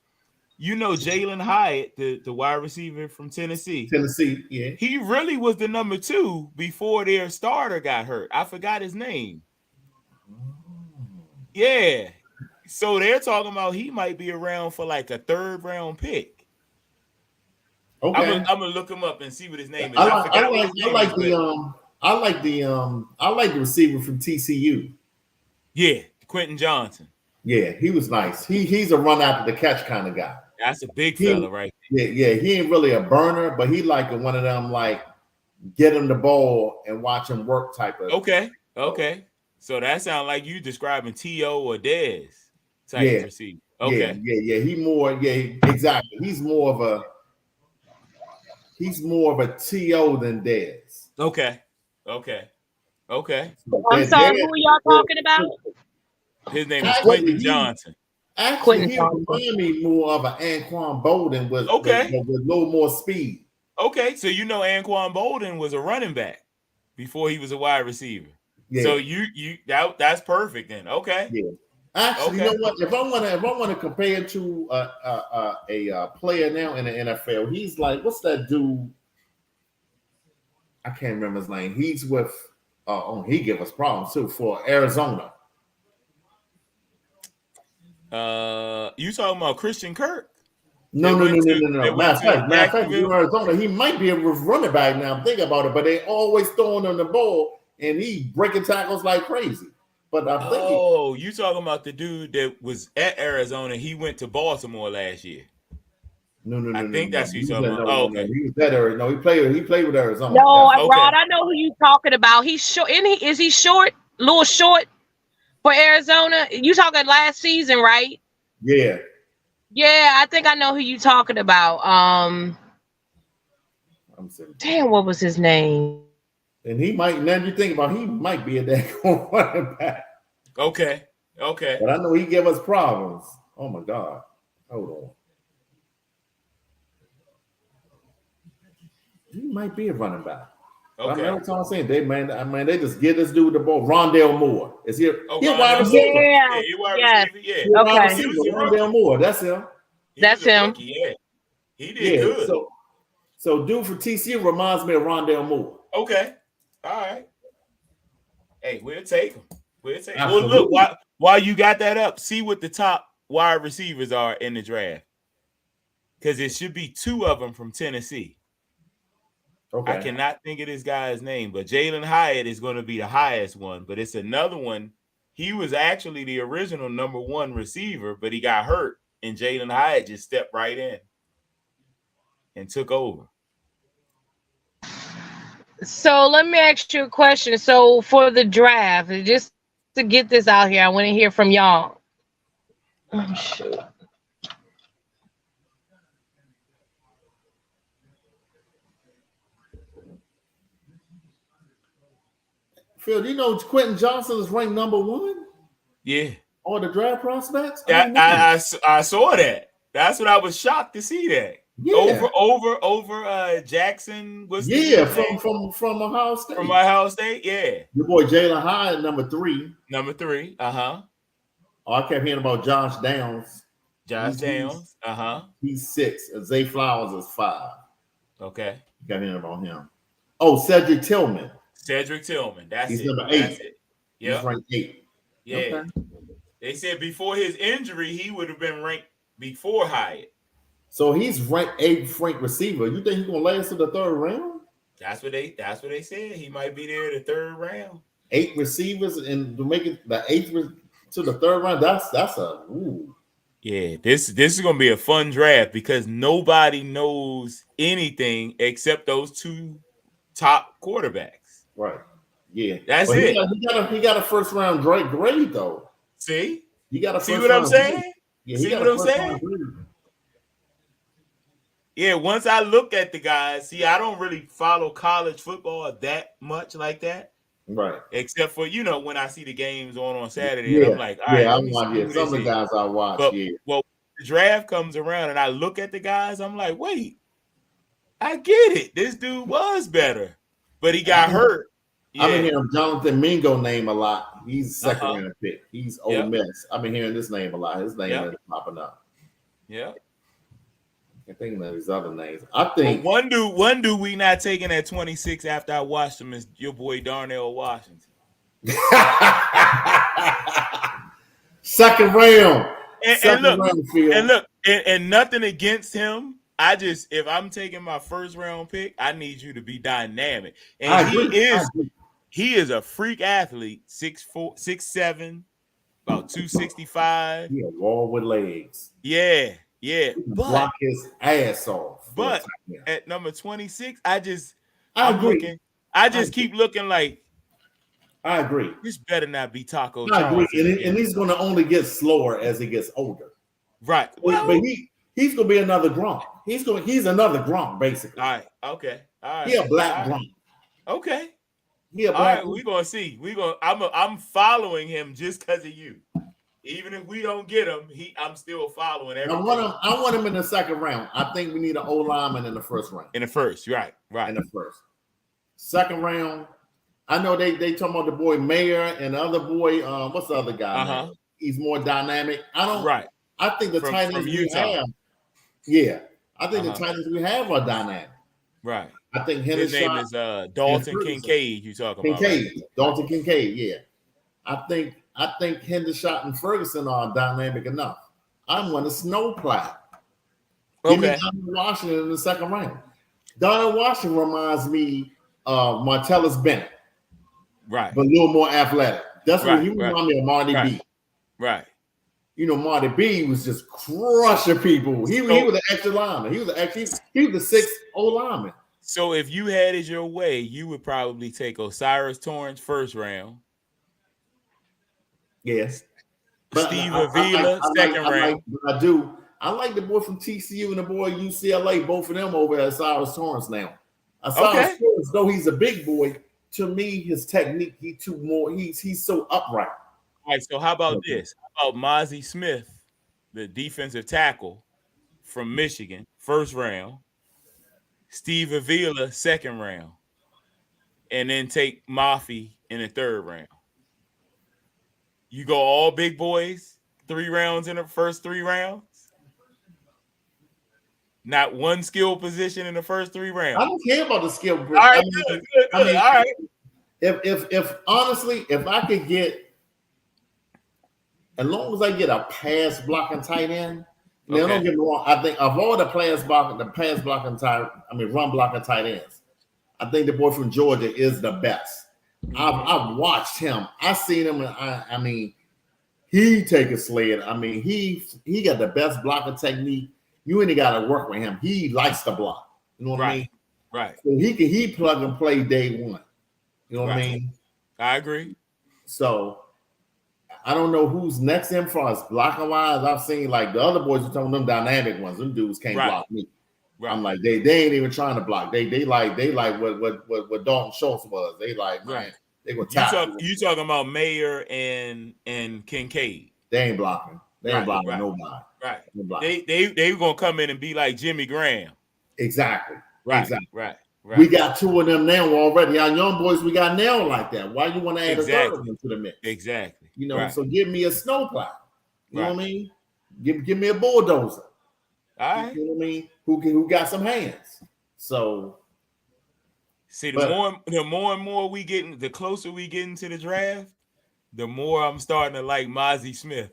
Jalen Hyatt, the wide receiver from Tennessee. Tennessee, yeah. He really was the number 2 before their starter got hurt. I forgot his name. Yeah. So they're talking about he might be around for like a 3rd round pick. Okay. I'm gonna look him up and see what his name is. I like the receiver from TCU. Yeah, Quentin Johnson. Yeah, he was nice. He's a run after the catch kind of guy. That's a big fella, right? Yeah. He ain't really a burner, but he like one of them like get him the ball and watch him work type of. Okay. So that sounds like you describing T.O. or Dez type receiver. Okay. Yeah. Exactly. He's more of a T.O. than Dez. Okay. I'm sorry, who are y'all talking about? His name is Quentin Johnson. Actually, he reminded me more of an Anquan Bolden with a little more speed. Okay, so Anquan Bolden was a running back before he was a wide receiver. Yeah. So that's perfect then. Okay. Yeah. Actually, you know what? If I want to compare it to a player now in the NFL, he's like, what's that dude? I can't remember his name. He's with he give us problems too for Arizona. You talking about Christian Kirk? No. Matter of fact, in Arizona, he might be a running back now. Think about it, but they always throwing him the ball. and he breaking tackles like crazy. But I think you talking about the dude that was at Arizona? He went to Baltimore last year. No. I think that's who you're talking about. Okay. He was at Arizona. No, he played with Arizona. No, Rod, I know who you talking about. He's short. Is he short? A little short for Arizona? You talking last season, right? Yeah. Yeah, I think I know who you talking about. Damn, what was his name? And he might, now you think about, he might be a damn running back. Okay. But I know he give us problems. Oh my God. Hold on. He might be a running back. Okay. That's what I'm saying. They just get this dude the ball. Rondale Moore. Is he? He a wide receiver. Yeah. He wide receiver. Yeah. Okay. Rondale Moore. That's him. That's him. Yeah. He did good. So dude for TCU reminds me of Rondale Moore. Okay. All right. Hey, we'll take him. Well, look, while you got that up, see what the top wide receivers are in the draft. Because it should be 2 of them from Tennessee. Okay. I cannot think of this guy's name, but Jalen Hyatt is going to be the highest one. But it's another one. He was actually the original number 1 receiver, but he got hurt, and Jalen Hyatt just stepped right in and took over. So let me ask you a question. So for the draft, just to get this out here, I want to hear from y'all. Oh, shoot. Phil, do you know Quentin Johnson is ranked number 1? Yeah. Or the draft prospects? I saw that. That's what I was shocked to see that. Yeah. Over Jackson was from Ohio State. From Ohio State, yeah. Your boy Jalen Hyatt, number 3. Number 3, Oh, I kept hearing about Josh Downs. He's 6. Zay Flowers is 5. Okay. Got hearing about him. Oh, Cedric Tillman. He's number 8. That's it. Yep. He's ranked 8. Yeah. Okay. They said before his injury, he would have been ranked before Hyatt. So he's ranked 8th ranked receiver. You think he's gonna last to the 3rd round? That's what they said. He might be there the 3rd round. 8 receivers and to make it the 8th to the 3rd round. That's a ooh. Yeah, this is gonna be a fun draft because nobody knows anything except those 2 top quarterbacks. Right. Yeah. That's it. He got a 1st round grade though. See? He got a See what I'm saying? Yeah, see what I'm saying? Yeah, once I look at the guys, see, I don't really follow college football that much like that. Right. Except for, when I see the games on Saturday, and I'm like, all right. Some of the guys I watch, Well, the draft comes around and I look at the guys, I'm like, wait, I get it. This dude was better, but he got hurt. Yeah. I've been hearing Jonathan Mingo name a lot. He's a 2nd round pick. He's Ole Miss. I've been hearing this name a lot. His name is popping up. Yeah. I think of his other names. I think one dude we not taking at 26 after I watched him is your boy Darnell Washington. 2nd round. And look, nothing against him. If I'm taking my 1st round pick, I need you to be dynamic. And he is a freak athlete, 6'4", 6'7", about 265. He a wall with legs. Yeah. Block his ass off. But at number 26, I'm looking. I keep looking like. I agree. This better not be Taco. I agree, and he's going to only get slower as he gets older. Right. But he's going to be another Gronk. He's another Gronk basically. All right. Okay. All right. He a black Gronk. Okay. He a black. All right. We're gonna see. I'm following him just because of you. Even if we don't get him, I'm still following everything. I want him in the 2nd round. I think we need an O lineman in the 1st round. In the 1st, right. In the 1st. 2nd round, I know they talking about the boy Mayer and the other boy. What's the other guy? He's more dynamic. I think the tight ends we have. Yeah, I think the tight ends we have are dynamic. Right. I think his name is Dalton Kincaid. You talking about? Kincaid, Dalton Kincaid. Yeah, I think Hendershot and Ferguson are dynamic enough. I'm going to snowplow. Give me Donald Washington in the 2nd round. Donald Washington reminds me of Martellus Bennett. Right. But a little more athletic. That's right, what he reminded me of Marty B. Right. You know, Marty B was just crushing people. He was an extra lineman. He was the sixth old lineman. So if you had it your way, you would probably take Osiris Torrance first round. Yes. Steve Avila second round. I like the boy from TCU and the boy UCLA, both of them over at Osiris Torrance now. Osiris Torrance, though he's a big boy, to me, his technique, he's so upright. All right, so how about this? How about Mozzie Smith, the defensive tackle from Michigan, first round, Steve Avila, second round, and then take Mafi in the third round. You go all big boys, 3 rounds in the first 3 rounds. Not one skill position in the first 3 rounds. I don't care about the skill. All right, good. All right. If honestly, if I could get, as long as I get a pass blocking tight end, now don't get me wrong. I think of all the run blocking tight ends, I think the boy from Georgia is the best. I've watched him. I've seen him, and I mean, he take a sled. I mean, he got the best blocking technique. You ain't got to work with him. He likes to block. You know what I mean? Right. So he plug and play day one. You know what I mean? I agree. So I don't know who's next in for us blocking wise. I've seen like the other boys are telling them dynamic ones. Them dudes can't block me. Right. I'm like they ain't even trying to block. They like what Dalton Schultz was. They like man, they gonna tap. You talking about Mayer and Kincaid? They ain't blocking. They ain't blocking nobody. Right. They gonna come in and be like Jimmy Graham. Exactly. Right. Exactly. Right. We got 2 of them now already. Our young boys, we got now like that. Why you want to add a third one to the mix? Exactly. You know, so give me a snowplow. You know what I mean? Give me a bulldozer. All right. You know what I mean? Who got some hands? So see, the more and more we getting, the closer we get into the draft, the more I'm starting to like Mozzie Smith,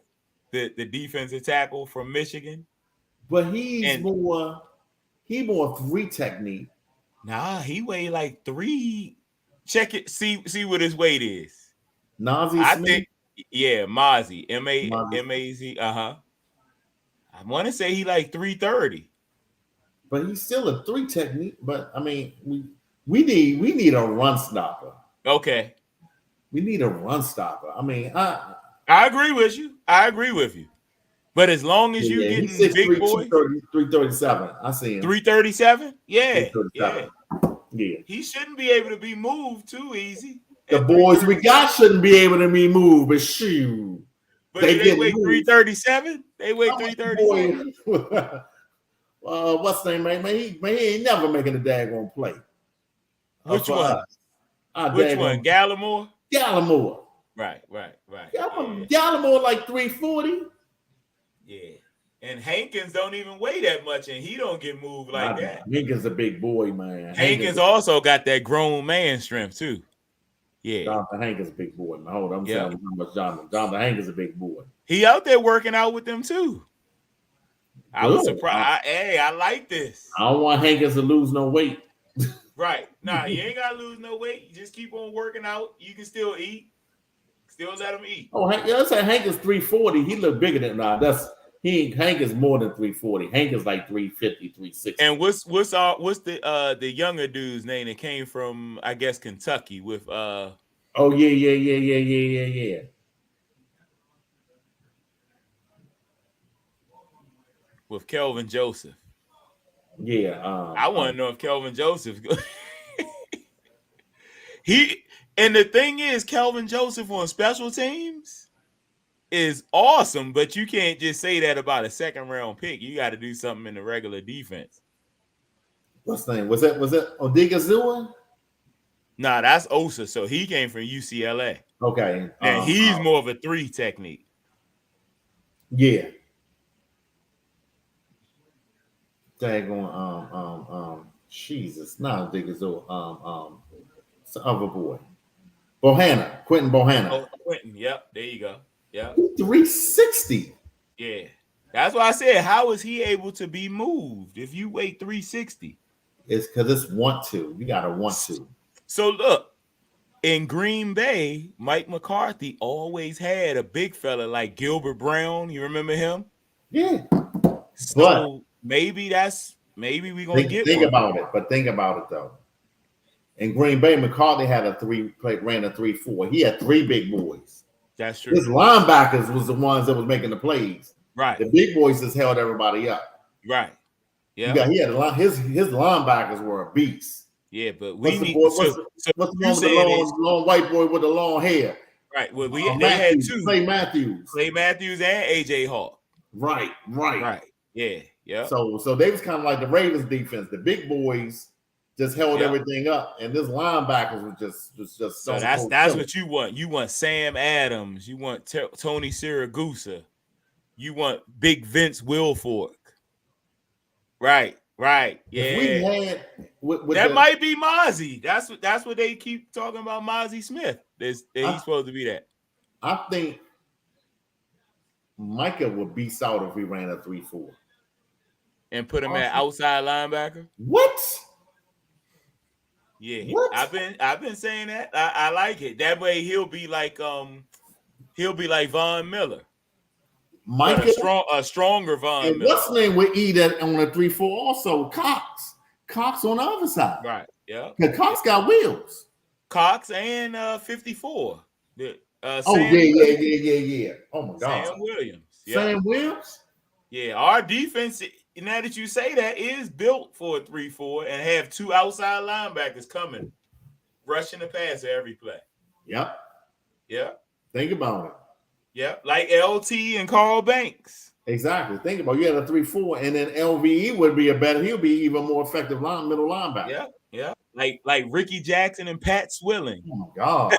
the defensive tackle from Michigan. But he's more 3 technique. Nah, he weighed like 3. Check it, see what his weight is. Mozzie Smith? Mozzie. M-A-Z. I want to say he like 330. But he's still a 3 technique. But I mean, we need a run stopper. Okay. We need a run stopper. I mean, I agree with you. But as long as you getting big boy, 337. I see him. 337? Yeah. 337. Yeah. He shouldn't be able to be moved too easy. The boys we got shouldn't be able to be moved, but shoot. But they weigh 337? They weigh 337. What's the name, man? He ain't never making a daggone play. Which one? Which one? Gallimore? Gallimore. Right. Gallimore like 340. Yeah. And Hankins don't even weigh that much, and he don't get moved like that. Hankins a big boy, man. Hankins also got that grown man strength, too. Yeah. Jonathan Hankins a big boy, man. Hold on, I'm telling you how much Jonathan Hankins a big boy. He out there working out with them, too. I was surprised. I like this. I don't want Hankins to lose no weight. Right. Nah, you ain't got to lose no weight. You just keep on working out. You can still eat. Still let him eat. Oh, let's say Hankins 340. He look bigger than Hank is more than 340. Hank is like 350, 360. And what's the younger dude's name that came from, I guess, Kentucky with yeah. With Kelvin Joseph. Yeah. I want to know if Kelvin Joseph and the thing is, Kelvin Joseph on special teams is awesome, but you can't just say that about a second round pick. You got to do something in the regular defense. What's the name? Was that Odigizua? Nah, that's Osa. So he came from UCLA. Okay. And he's more of a 3 technique. Yeah. Daggone Jesus, not Odigizua. It's the other boy. Quentin Bohanna. Oh, Quentin, yep, there you go. Yeah, 360. Yeah, that's why I said, how is he able to be moved if you weigh 360? It's because it's want to. You gotta want to. So look, in Green Bay, Mike McCarthy always had a big fella like Gilbert Brown. You remember him? Yeah. So maybe we're gonna get think one. about it, but think about it though. In Green Bay, McCarthy had ran a 3-4. He had 3 big boys. That's true. His linebackers was the ones that was making the plays. Right. The big boys just held everybody up. Right. Yeah. His linebackers were a beast. Yeah, but what's the one with the long white boy with the long hair? Right. Well, they had 2. Clay Matthews and AJ Hawk. Right. Yeah. Yeah. So they was kind of like the Ravens defense. The big boys just held everything up, and this linebackers was just. So that's what you want. You want Sam Adams. You want Tony Siragusa. You want Big Vince Wilfork. Right. Yeah. If we had that might be Mozzie. That's what they keep talking about. Mozzie Smith. He's supposed to be that. I think Micah would be out if we ran a 3-4 and put him at outside linebacker. What? Yeah, I've been saying that. I like it. That way he'll be like Von Miller. Micah, a stronger Von and Miller. What's his name would eat that on a 3-4 also? Cox on the other side. Right. Yeah. Because Cox got wheels. Cox and 54. Yeah. Oh my God. Sam Williams. Yeah. Sam Williams? Yeah, our defense, now that you say that, is built for a 3-4 and have 2 outside linebackers coming, rushing the passer every play. Yep. Yeah. Think about it. Yeah, like LT and Carl Banks. Exactly. Think about it. You had a 3-4, and then LVE would be he'll be even more effective middle linebacker. Yeah. Like Ricky Jackson and Pat Swilling. Oh my God.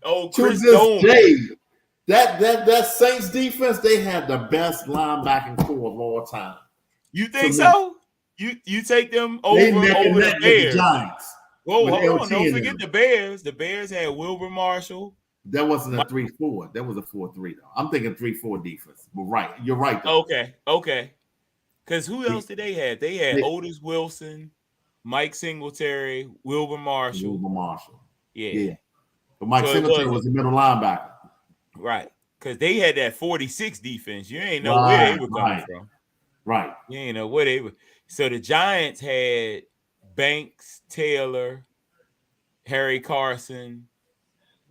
Oh, Chris Doman. That Saints defense, they had the best linebacking core of all time. You think so? You take them over the Bears. The Giants. Whoa, hold on. Don't forget the Bears. The Bears had Wilbur Marshall. That wasn't a 3-4. That was a 4-3, though. I'm thinking 3-4 defense. But right. You're right, though. Okay. Because who else did they have? They had Otis Wilson, Mike Singletary, Wilbur Marshall. Yeah. But Mike Singletary was the middle linebacker. Right. Because they had that 46 defense. You ain't know where they were coming from. Right. You ain't know where they were. So the Giants had Banks, Taylor, Harry Carson,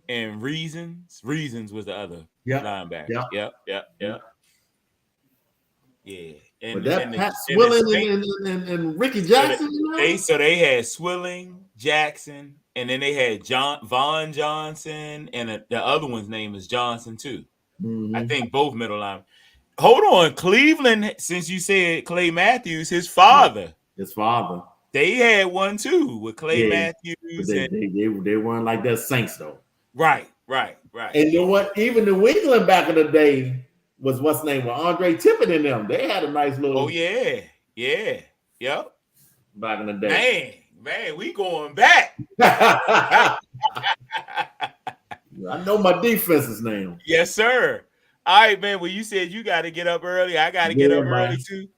and Reasons. Reasons was the other linebacker. Yep. Yeah. And Pat Swilling and Ricky Jackson. They had Swilling, Jackson, and then they had Von Johnson, and the other one's name is Johnson too. Mm-hmm. I think both middle line. Hold on, Cleveland. Since you said Clay Matthews, his father. They had one too with Clay Matthews. They weren't like that Saints though. Right. And you know what? Even New England back in the day was what's name with Andre Tippett in them. They had a nice little. Oh yeah. Yep. Back in the day. Man, we going back. I know my defense's name. Yes, sir. All right, man. Well, you said you got to get up early. I got to get up early too.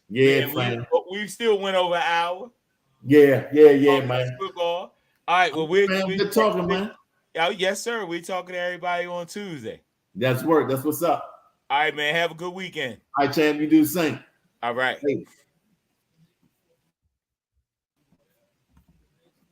Yeah, man. We still went over an hour. Yeah, man. Football. All right. Well, we're good talking, man. Oh, yes, sir. We're talking to everybody on Tuesday. That's work. That's what's up. All right, man. Have a good weekend. All right, champ. You do the same. All right. Hey.